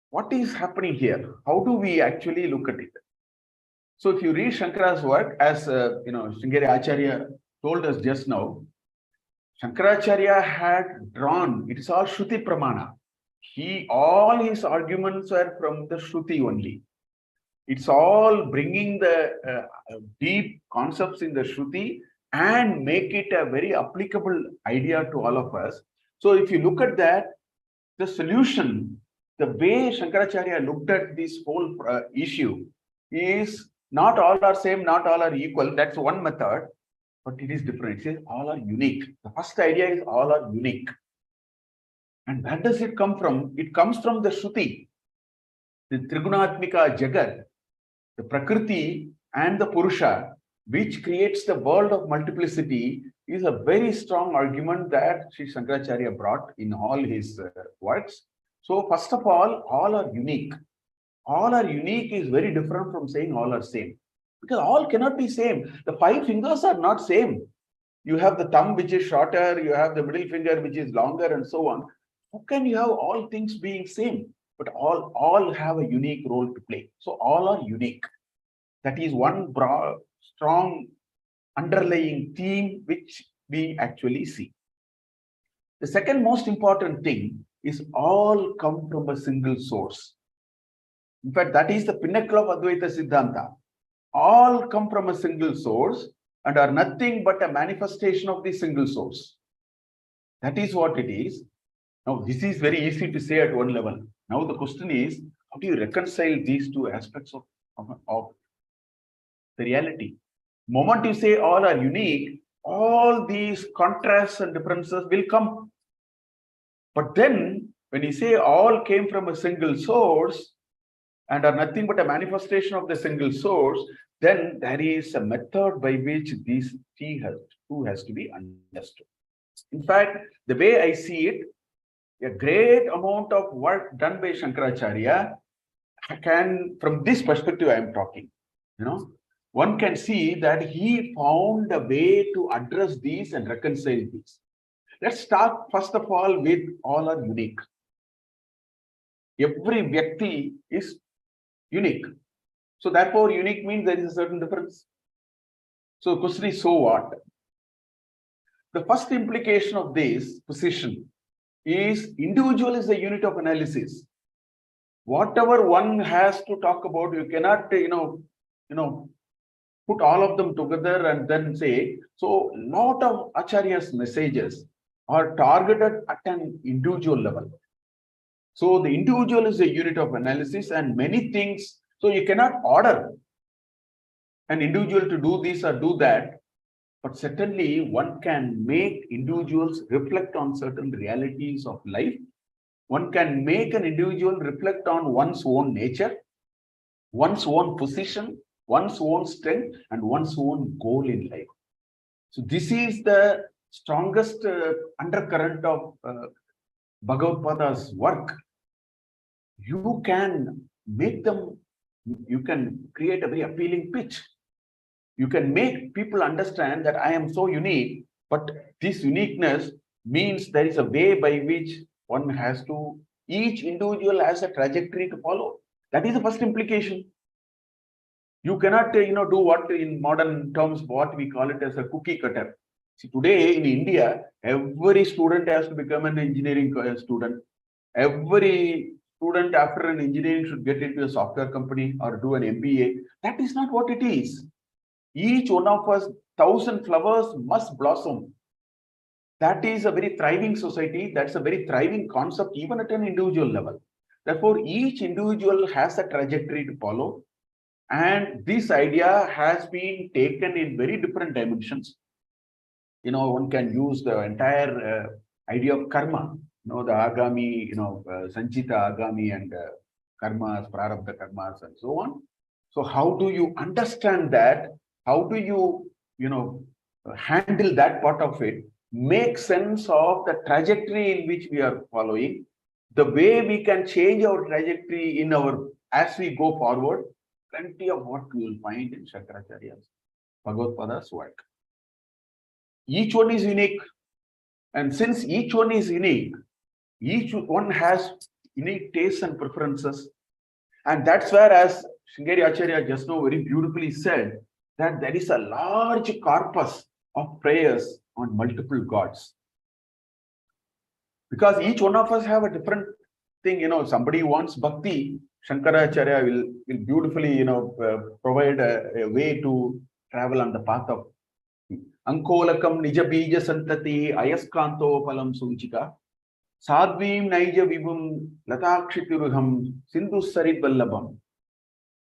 Speaker 4: what is happening here? How do we actually look at it? So if you read Shankara's work, as Shankara Acharya told us just now, Shankaracharya had drawn, it is all Shruti Pramana. All his arguments were from the Shruti only. It's all bringing the deep concepts in the Shruti and make it a very applicable idea to all of us. So if you look at that, the solution, the way Shankaracharya looked at this whole issue is not all are same, not all are equal. That's one method, but it is different. It says all are unique. The first idea is all are unique. And where does it come from? It comes from the Shruti, the Trigunatmika Jagat, the Prakriti and the Purusha, which creates the world of multiplicity, is a very strong argument that Sri Shankaracharya brought in all his works. So first of all are unique. All are unique is very different from saying all are same. Because all cannot be same. The 5 fingers are not same. You have the thumb which is shorter, you have the middle finger which is longer, and so on. How can you have all things being same? But all have a unique role to play. So all are unique. That is one broad, strong underlying theme which we actually see. The second most important thing is all come from a single source. In fact, that is the pinnacle of Advaita Siddhanta. All come from a single source and are nothing but a manifestation of the single source. That is what it is. Now, this is very easy to say at one level. Now, the question is, how do you reconcile these two aspects of the reality? The moment you say all are unique, all these contrasts and differences will come. But then, when you say all came from a single source and are nothing but a manifestation of the single source, then there is a method by which these two has to be understood. In fact, the way I see it, a great amount of work done by Shankaracharya can, from this perspective I am talking, one can see that he found a way to address these and reconcile these. Let's start first of all with all are unique. Every Vyakti is unique. So therefore, unique means there is a certain difference. So the question is, so what? The first implication of this position is individual is a unit of analysis. Whatever one has to talk about, you cannot, put all of them together and then say. So, lot of Acharya's messages are targeted at an individual level. So, the individual is a unit of analysis and many things. So, you cannot order an individual to do this or do that. But certainly, one can make individuals reflect on certain realities of life. One can make an individual reflect on one's own nature, one's own position, one's own strength, and one's own goal in life. So this is the strongest undercurrent of Bhagavadpada's work. You can make them, you can create a very appealing pitch. You can make people understand that I am so unique, but this uniqueness means there is a way by which one has to, each individual has a trajectory to follow. That is the first implication. You cannot, do what in modern terms, what we call it as a cookie cutter. See, today in India, every student has to become an engineering student. Every student after an engineering should get into a software company or do an MBA. That is not what it is. Each one of us, 1,000 flowers must blossom. That is a very thriving society. That's a very thriving concept, even at an individual level. Therefore, each individual has a trajectory to follow. And this idea has been taken in very different dimensions. One can use the entire idea of karma, the agami, sanchita agami and karmas, prarabdha karmas, and so on. So how do you understand that? How do you, handle that part of it? Make sense of the trajectory in which we are following, the way we can change our trajectory as we go forward. Plenty of what you will find in Shankaracharya's Bhagavadpada's work. Each one is unique. And since each one is unique, each one has unique tastes and preferences. And that's where, as Shankara Acharya just now very beautifully said, that there is a large corpus of prayers on multiple gods. Because each one of us have a different thing. Somebody wants bhakti, Shankaracharya will beautifully, provide a way to travel on the path of Ankolakam Nija Bija Santati Ayaskanto Palam Sunchika Sadvim Naija Vibum Latakshitiruham Sindhu Sarit Vallabham.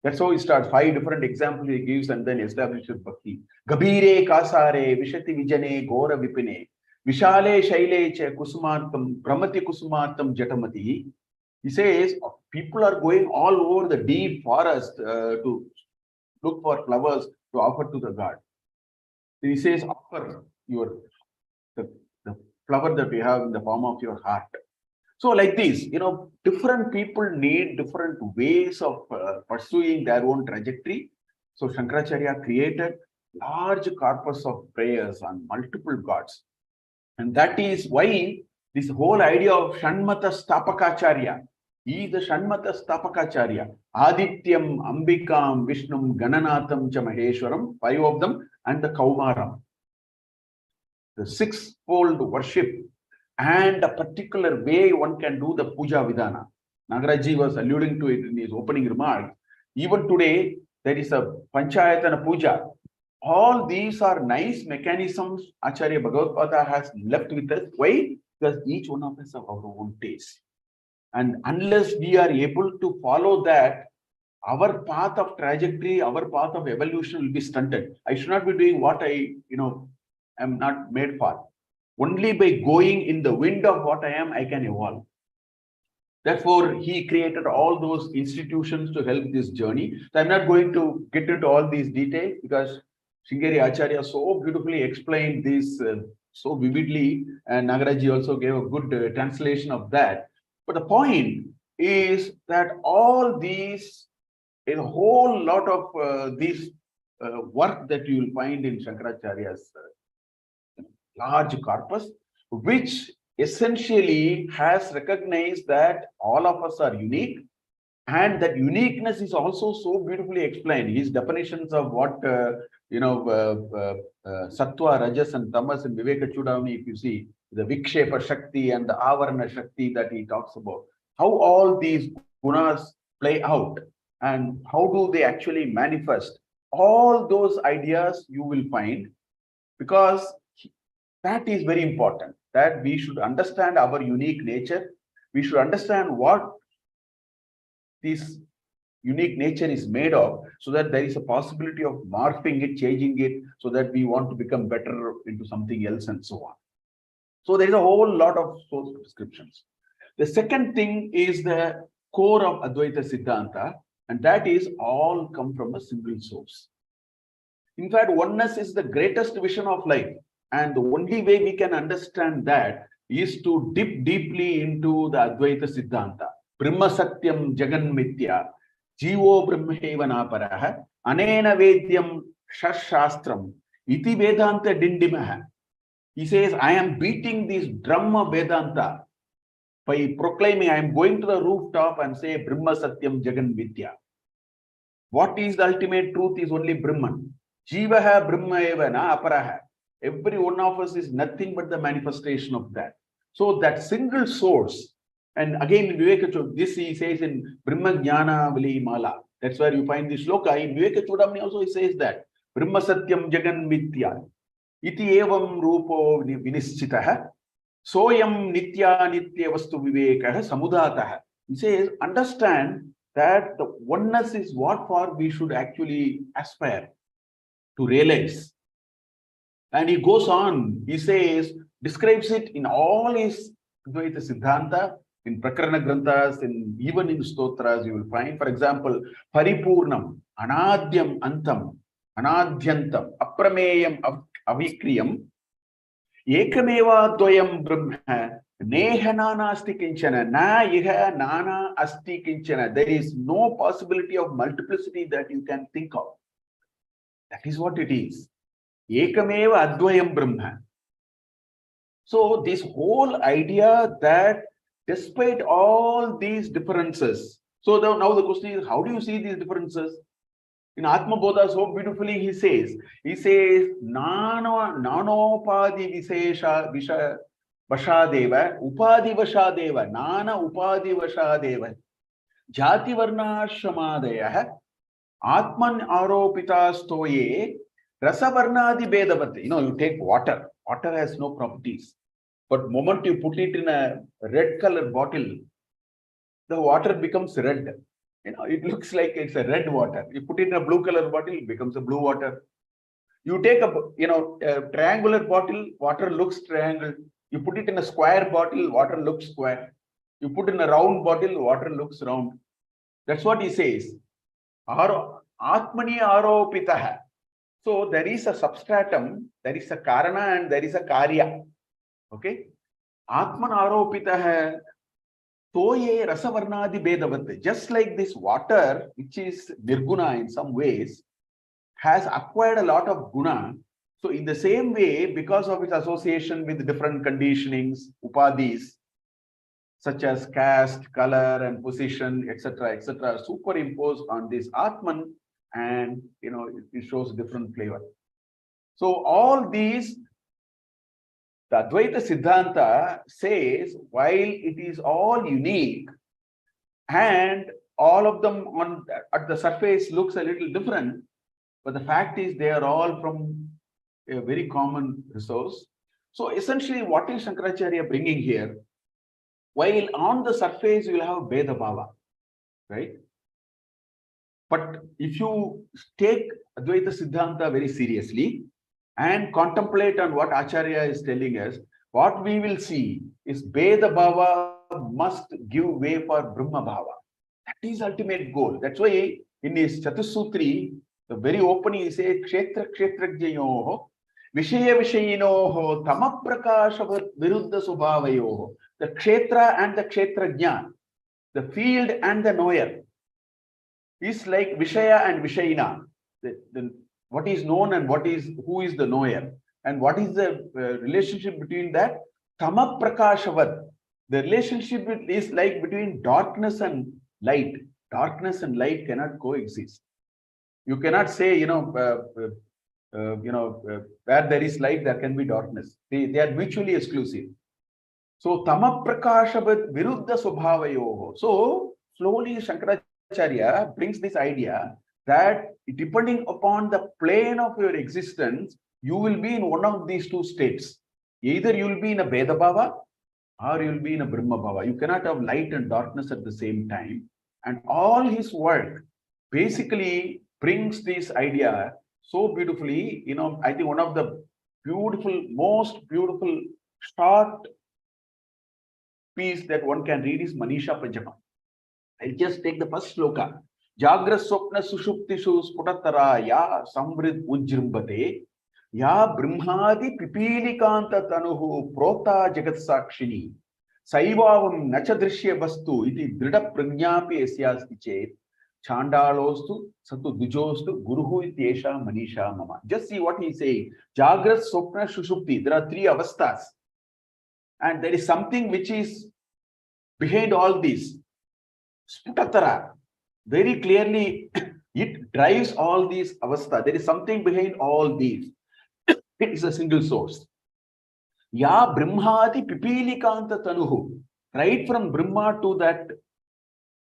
Speaker 4: That's how he starts. 5 different examples he gives and then establishes bhakti. Gabire Kasare Vishati Vijane Gora Vipine Vishale Shaile Che Kusumartam Pramati Kusumartam Jatamati. He says people are going all over the deep forest to look for flowers to offer to the god. He says, offer the flower that we have in the form of your heart. So like this, different people need different ways of pursuing their own trajectory. So Shankaracharya created large corpus of prayers on multiple gods. And that is why this whole idea of Shanmata Stapakacharya, he is the Shanmata Stapakacharya, Adityam, Ambikam, Vishnum, Gananatham, cha Maheshwaram, 5 of them, and the Kaumaram. The sixfold worship and a particular way one can do the puja vidhana. Nagaraji was alluding to it in his opening remarks. Even today, there is a Panchayatana puja. All these are nice mechanisms Acharya Bhagavadpada has left with us. Why? Because each one of us have our own taste. And unless we are able to follow that, our path of trajectory, our path of evolution will be stunted. I should not be doing what I, am not made for. Only by going in the wind of what I am, I can evolve. Therefore, he created all those institutions to help this journey. So I'm not going to get into all these details because Sringeri Acharya so beautifully explained this so vividly, and Nagaraji also gave a good translation of that. But the point is that all these, a whole lot of this work that you will find in Shankaracharya's large corpus, which essentially has recognized that all of us are unique, and that uniqueness is also so beautifully explained. His definitions of what Sattva, Rajas, and Tamas in Viveka Chudamani, if you see the Vikshepa Shakti and the Avarana Shakti that he talks about, how all these gunas play out and how do they actually manifest, all those ideas you will find, because that is very important, that we should understand our unique nature. We should understand what this unique nature is made of, so that there is a possibility of morphing it, changing it, so that we want to become better into something else and so on. So there is a whole lot of source descriptions. The second thing is the core of Advaita Siddhanta, and that is all come from a single source. In fact, oneness is the greatest vision of life. And the only way we can understand that is to dip deeply into the Advaita Siddhanta. Brahma Satyam Jagan Mithya, Jivo Brahmaheva Naparaha, Anena Vedyam Shastram, Iti Vedanta Dindimaha. He says, I am beating this drum of Vedanta by proclaiming, I am going to the rooftop and say, Brahma Satyam Jagan Mithya. What is the ultimate truth is only Brahman. Jivaha Brahmaeva na aparaha. Every one of us is nothing but the manifestation of that. So that single source, and again in Viveka, this he says in Brahma Jnana Vali Mala. That's where you find this shloka. In Viveka Chudamani also he says that. Brahma Satyam Jagan Mithya. Iti evam rupo vinischitaha. Soyam nitya nitya vastu vivekaha samudataha. He says, understand that the oneness is what for we should actually aspire to realize. And he goes on, he says, describes it in all his Advaita Siddhanta, in Prakarana Granthas, even in Stotras, you will find, for example, Paripurnam, Anadyam Antam, Anadhyantam, Aprameyam Avikriyam, Ekameva Dvayam Brahma, Nehanana Asti Kinchana, Na Iha Nana Asti Kinchana. There is no possibility of multiplicity that you can think of. That is what it is. Ekameva Advayam Brahma. So this whole idea that despite all these differences, so now the question is, how do you see these differences? In Atma Bodha, so beautifully he says, Nano Upadi Visesha Visha Vashadeva, Upadi Vashadeva, Nana Upadi Vashadeva, Jati Varna Shamadaya, Atman Aropita Stoye, Rasavarnadi Bedavati. You take water. Water has no properties. But moment you put it in a red color bottle, the water becomes red. It looks like it's a red water. You put it in a blue color bottle, it becomes a blue water. You take a triangular bottle, water looks triangle. You put it in a square bottle, water looks square. You put in a round bottle, water looks round. That's what he says. Atmani aropitaha. So there is a substratum, there is a karana and there is a karya. Okay? Atman aropitaha toye rasavarnadi bedavat. Just like this water, which is nirguna in some ways, has acquired a lot of guna. So in the same way, because of its association with different conditionings, upadhis, such as caste, color, and position, etc., superimposed on this Atman, and it shows different flavor. So all these, the Advaita Siddhanta says, while it is all unique and all of them at the surface looks a little different, but the fact is they are all from a very common resource. So essentially, what is Shankaracharya bringing here? While on the surface you will have Veda Bhava, right? But if you take Advaita Siddhanta very seriously and contemplate on what Acharya is telling us, what we will see is Veda Bhava must give way for Brahma Bhava. That is ultimate goal. That's why in his Chatusutri, the very opening he says, Kshetra Kshetrajnayoho, Vishaya Vishayinoho, Tamaprakashavat Viruddha Subhavayoho. The Kshetra and the Kshetrajna, the field and the knower, is like Vishaya and Vishayina. What is known and who is the knower. And what is the relationship between that? Tamaprakashavat. The relationship is like between darkness and light. Darkness and light cannot coexist. You cannot say, where there is light, there can be darkness. They are mutually exclusive. So, Tamaprakashavat Viruddha Subhavayoho. So, slowly Shankaracharya brings this idea that depending upon the plane of your existence, you will be in one of these two states. Either you will be in a Veda Bhava or you will be in a Brahma Bhava. You cannot have light and darkness at the same time. And all his work basically brings this idea so beautifully. I think one of the most beautiful short piece that one can read is Manisha Panchakam. I'll just take the first sloka. Jagra Swapna Sushuptishu Sputatara Ya Samvrid Ujrimbate Ya Brahmadi Pipilikanta Tanuhu Prota Jagat Sakshini Saivavam Nachadrishya Vastu Iti Drida Pragnapi Esyasti Chet Chandalostu Satu Dujostu Guruhu Ityesha Manisha Mama. Just see what he's saying. Jagra Swapna Sushupti. There are three avasthas. And there is something which is behind all these. Sputatara. Very clearly, it drives all these avastha. There is something behind all these. It is a single source. Ya Brahmadi Pipilikanta Tanuhu. Right from Brahma to that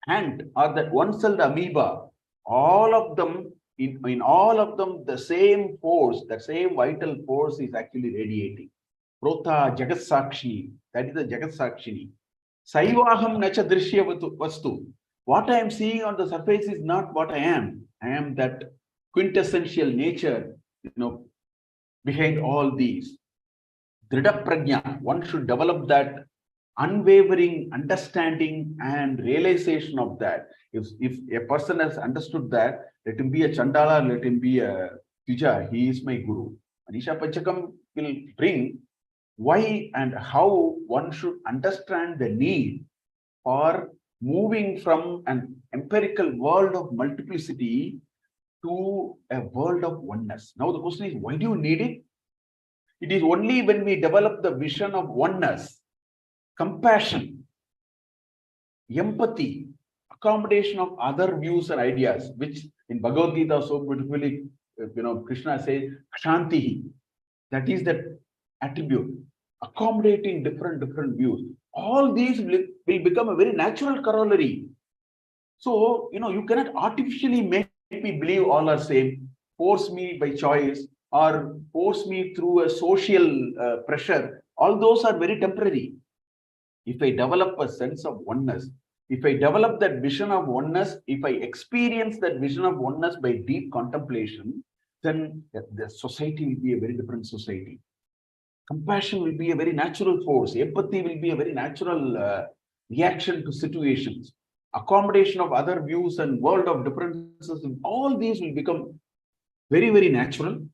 Speaker 4: ant or that one-celled amoeba, all of them, in all of them, the same force, the same vital force is actually radiating. Prota Jagat Sakshini. That is the Jagat Sakshini. Saivaham Nacha Drishya Vastu. What I am seeing on the surface is not what I am. I am that quintessential nature, behind all these. Drida Prajna. One should develop that unwavering understanding and realization of that. If a person has understood that, let him be a Chandala, let him be a Tija, he is my Guru. Manisha Panchakam will bring why and how one should understand the need for moving from an empirical world of multiplicity to a world of oneness. Now the question is, why do you need it? It is only when we develop the vision of oneness, compassion, empathy, accommodation of other views and ideas, which in Bhagavadpada so beautifully, Krishna says, Kshantihi. That is that attribute, accommodating different views. All these will become a very natural corollary. So, you cannot artificially make me believe all are same, force me by choice, or force me through a social pressure. All those are very temporary. If I develop a sense of oneness, if I develop that vision of oneness, if I experience that vision of oneness by deep contemplation, then the society will be a very different society. Compassion will be a very natural force. Empathy will be a very natural reaction to situations. Accommodation of other views and world of differences, all these will become very, very natural.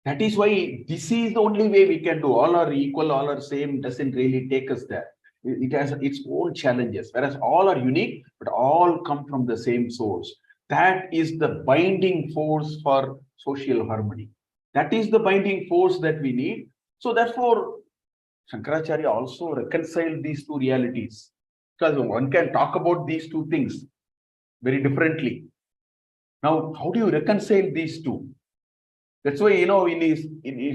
Speaker 4: That is why this is the only way we can do. All are equal, all are same, doesn't really take us there. It has its own challenges, whereas all are unique, but all come from the same source. That is the binding force for social harmony. That is the binding force that we need. So therefore, Shankaracharya also reconciled these two realities, because one can talk about these two things very differently. Now, how do you reconcile these two? That's why, in his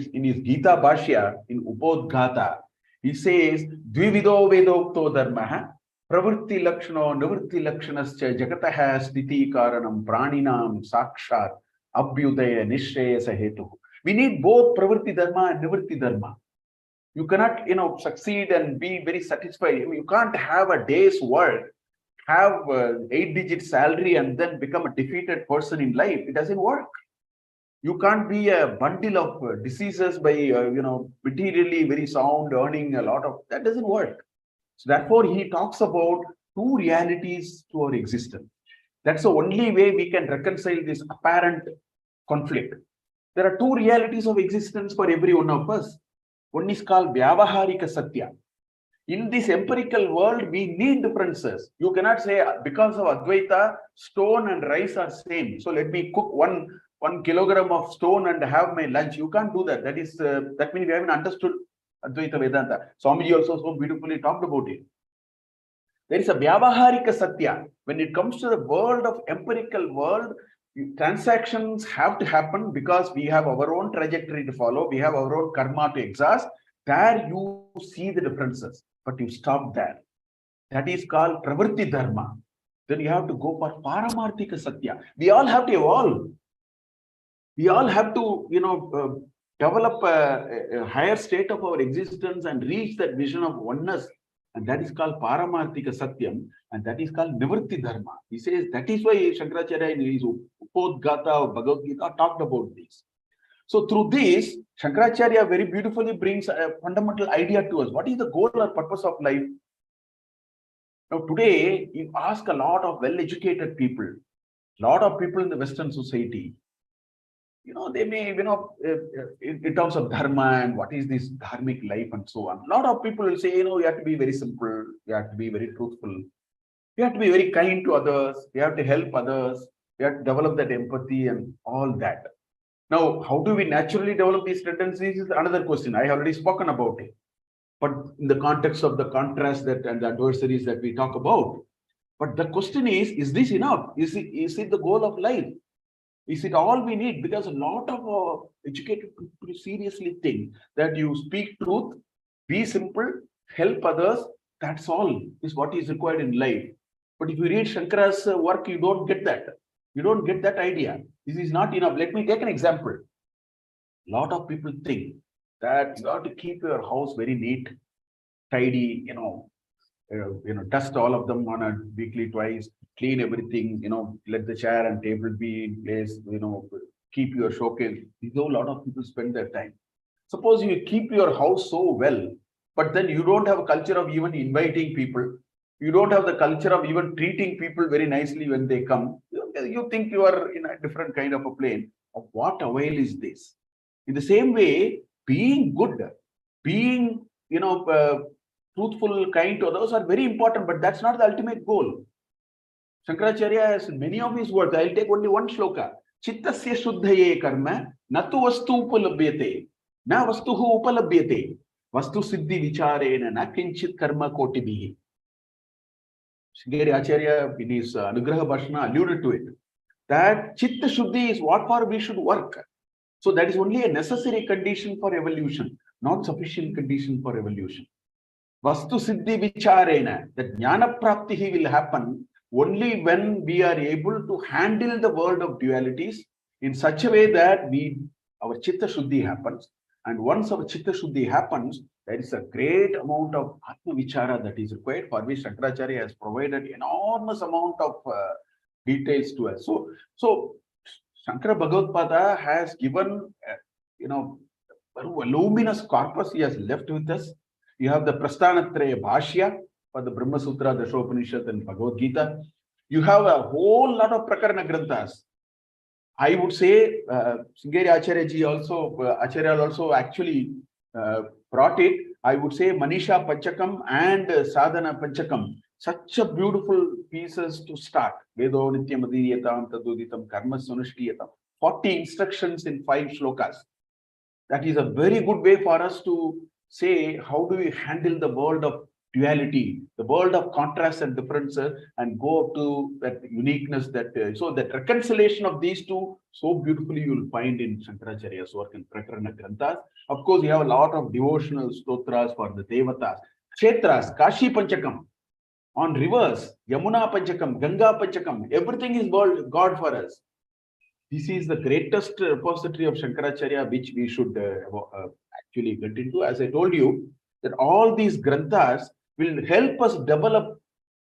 Speaker 4: Gita Bhashya, in Upodghata, he says, Dvivido Vedokto Dharmaha, Pravritti Lakshano, Nivritti Lakshanascha, Jagataha Sthiti Karanam, Praninam, Sakshat, Abhyudaya, Nishreyasa Hetu. We need both Pravritti Dharma and Nivritti Dharma. You cannot, succeed and be very satisfied. You can't have a day's work, have 8-digit salary, and then become a defeated person in life. It doesn't work. You can't be a bundle of diseases by, materially very sound, earning a lot of, that doesn't work. So therefore, he talks about two realities to our existence. That's the only way we can reconcile this apparent conflict. There are two realities of existence for every one of us. One is called Vyavaharika Satya. In this empirical world, we need differences. You cannot say, because of Advaita, stone and rice are same. So let me cook one kilogram of stone and have my lunch. You can't do that. That means we haven't understood Advaita Vedanta. Swamiji also so beautifully talked about it. There is a Vyavaharika Satya. When it comes to the world of empirical world, transactions have to happen because we have our own trajectory to follow. We have our own karma to exhaust. There you see the differences, but you stop there. That is called Pravritti Dharma. Then you have to go for Paramarthika Satya. We all have to evolve. We all have to, develop a higher state of our existence and reach that vision of oneness. And that is called Paramarthika Satyam. And that is called Nivritti Dharma. He says that is why Shankaracharya in his Upodghata of Bhagavad Gita talked about this. So through this, Shankaracharya very beautifully brings a fundamental idea to us. What is the goal or purpose of life? Now today, you ask a lot of well-educated people, a lot of people in the Western society, they may, in terms of dharma and what is this dharmic life and so on. A lot of people will say, you have to be very simple, you have to be very truthful, you have to be very kind to others, you have to help others, you have to develop that empathy and all that. Now, how do we naturally develop these tendencies is another question. I have already spoken about it. But in the context of the contrast and the adversaries that we talk about. But the question is this enough? Is it the goal of life? Is it all we need? Because a lot of educated people seriously think that you speak truth, be simple, help others, that's all is what is required in life. But if you read Shankara's work, you don't get that. You don't get that idea. This is not enough. Let me take an example. A lot of people think that you have to keep your house very neat, tidy, dust all of them on a weekly twice, clean everything, let the chair and table be in place, keep your showcase. These are a lot of people spend their time. Suppose you keep your house so well, but then you don't have a culture of even inviting people. You don't have the culture of even treating people very nicely when they come. You think you are in a different kind of a plane. Of what avail is this? In the same way, being good, being, truthful, kind to others are very important, but that's not the ultimate goal. Shankaracharya has many of his words. I'll take only one shloka. Chittasya shuddhaye karma, natu vastu upalabhyate, na vastuhu upalabhyate, vastu siddhi vicharena, na kinchit karma kotibihi. Shankara Acharya in his Anugraha Bhashana alluded to it. That Chitta Shuddhi is what for we should work. So that is only a necessary condition for evolution, not sufficient condition for evolution. Vastu Siddhi Vicharena, that Jnana Prapti will happen only when we are able to handle the world of dualities in such a way that our Chitta Shuddhi happens. And once our Chitta Shuddhi happens, there is a great amount of Atma Vichara that is required, for which Shankaracharya has provided enormous amount of details to us. So Shankara Bhagavadpada has given, a voluminous corpus he has left with us. You have the Prasthanatraya Bhashya for the Brahma Sutra, the Shropanishad and Bhagavad Gita. You have a whole lot of Prakarana Granthas. I would say Singeri Acharya also actually brought it. I would say Manisha Panchakam and Sadhana Panchakam. such a beautiful pieces to start. Vedo nityam adhiyatam taduditam karma sanushtiyatam. 40 instructions in 5 shlokas. That is a very good way for us to say, how do we handle the world of duality, the world of contrasts and differences, and go up to that uniqueness, that so that reconciliation of these two, so beautifully you will find in Shankaracharya's work in Prakarana Granthas. Of course, you have a lot of devotional stotras for the Devatas, Kshetras, Kashi Panchakam, on rivers, Yamuna Panchakam, Ganga Panchakam, everything is God for us. This is the greatest repository of Shankaracharya, which we should actually get into. As I told you, that all these granthas will help us develop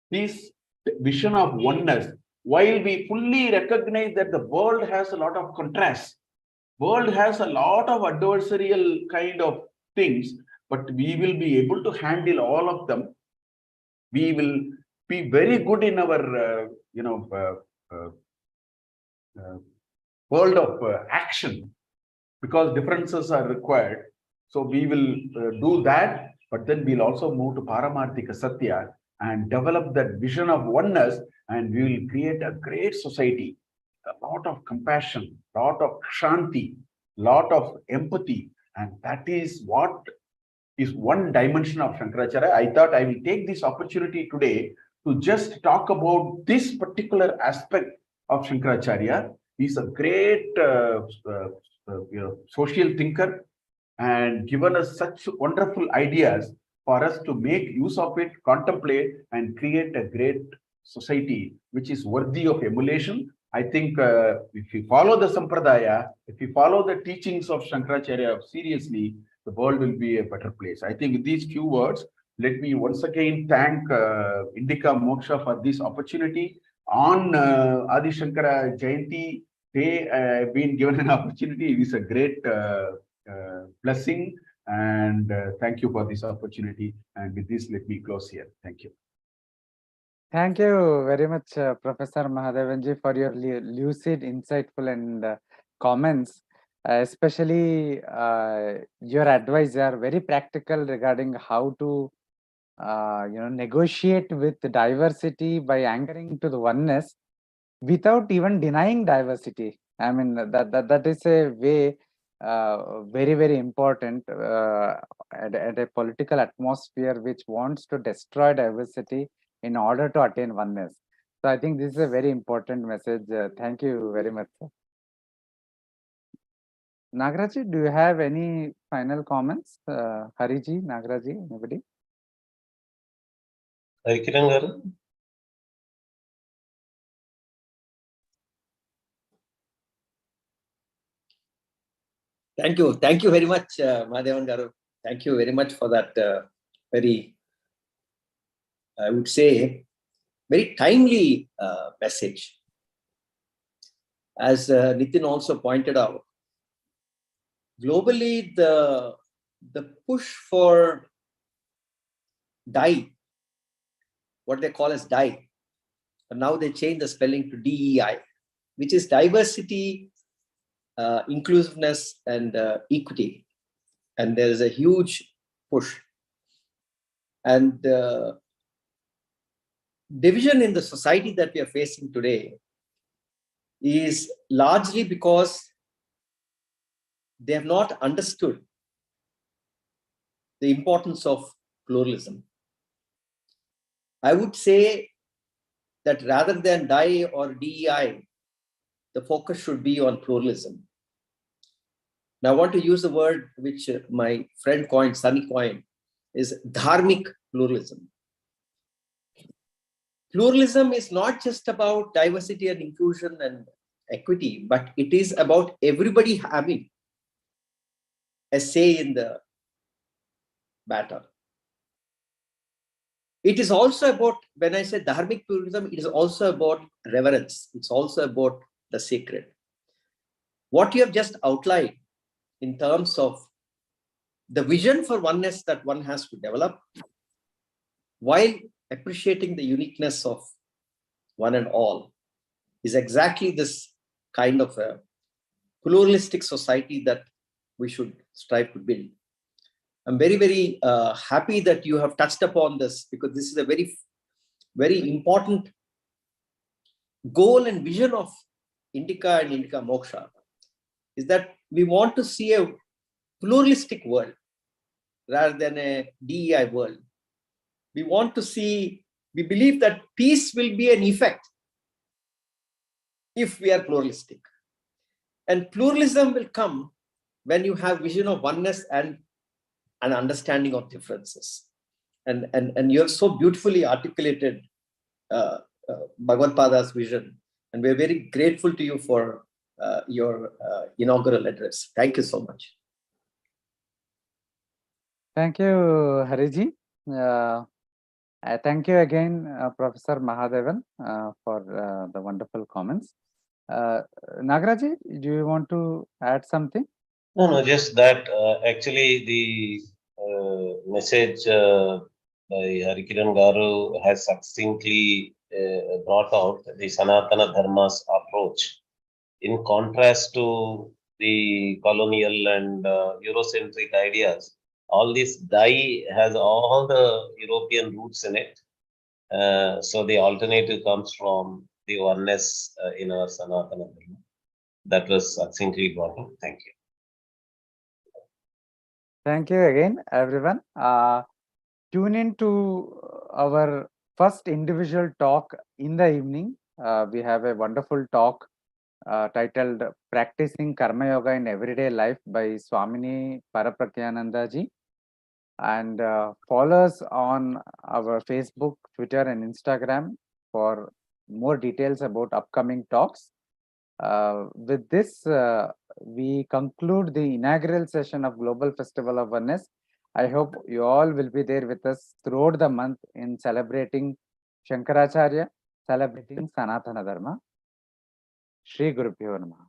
Speaker 4: this vision of oneness, while we fully recognize that the world has a lot of contrasts. World has a lot of adversarial kind of things, but we will be able to handle all of them. We will be very good in our, world of action, because differences are required. So we will do that, but then we'll also move to Paramarthika Satya and develop that vision of oneness, and we will create a great society, a lot of compassion, a lot of shanti, lot of empathy, and that is what is one dimension of Shankaracharya. I thought I will take this opportunity today to just talk about this particular aspect of Shankaracharya. He's a great social thinker, and given us such wonderful ideas for us to make use of it, contemplate, and create a great society which is worthy of emulation. I think if we follow the Sampradaya, if we follow the teachings of Shankaracharya seriously, the world will be a better place. I think with these few words, let me once again thank Indica Moksha for this opportunity. On Adi Shankara Jayanti day, I've been given an opportunity. It is a great blessing, and thank you for this opportunity. And with this, let me close here. Thank you.
Speaker 1: Thank you very much, Professor Mahadevanji, for your lucid, insightful, and comments. Especially your advice are very practical regarding how to negotiate with diversity by anchoring to the oneness without even denying diversity. I mean, that is a way very, very important at a political atmosphere which wants to destroy diversity in order to attain oneness. So I think this is a very important message. Thank you very much, sir. Nagaraji, do you have any final comments? Hariji, Nagaraji, anybody?
Speaker 2: Harikiran garu?
Speaker 5: Thank you very much, Mahadevan garu. Thank you very much for that very, I would say, very timely message. As Nitin also pointed out, globally, the push for DIE, what they call as DIE, and now they change the spelling to DEI, which is diversity, inclusiveness, and equity. And there is a huge push. And division in the society that we are facing today is largely because they have not understood the importance of pluralism. I would say that rather than DIE or DEI, the focus should be on pluralism. Now, I want to use the word which my friend coined, Sunny coined, is dharmic pluralism. Pluralism is not just about diversity and inclusion and equity, but it is about everybody having a say in the matter. It is also about, when I say dharmic pluralism, it is also about reverence. It's also about the sacred. What you have just outlined in terms of the vision for oneness that one has to develop, while appreciating the uniqueness of one and all, is exactly this kind of a pluralistic society that we should strive to build. I'm very, very happy that you have touched upon this, because this is a very very important goal and vision of Indica and Indica Moksha is that we want to see a pluralistic world rather than a DEI world. We want to see, we believe that peace will be an effect if we are pluralistic. And pluralism will come when you have vision of oneness and an understanding of differences. And you have so beautifully articulated Bhagavadpada's vision. And we're very grateful to you for your inaugural address. Thank you so much.
Speaker 1: Thank you, Hariji. Thank you again, Professor Mahadevan, for the wonderful comments. Nagaraji, do you want to add something?
Speaker 2: No, just that actually the message by Harikiran Garu has succinctly brought out the Sanatana Dharma's approach in contrast to the colonial and Eurocentric ideas. All this Dai has all the European roots in it. So the alternative comes from the oneness in our Sanatana Dharma. That was succinctly brought out. Thank you.
Speaker 1: Thank you again, everyone. Tune in to our first individual talk in the evening. We have a wonderful talk titled Practicing Karma Yoga in Everyday Life by Swamini Parapragyananda ji. And follow us on our Facebook, Twitter, and Instagram for more details about upcoming talks. With this, we conclude the inaugural session of Global Festival of Oneness. I hope you all will be there with us throughout the month in celebrating Shankaracharya, celebrating Sanatana Dharma. Shri Guru Pyo Namaha.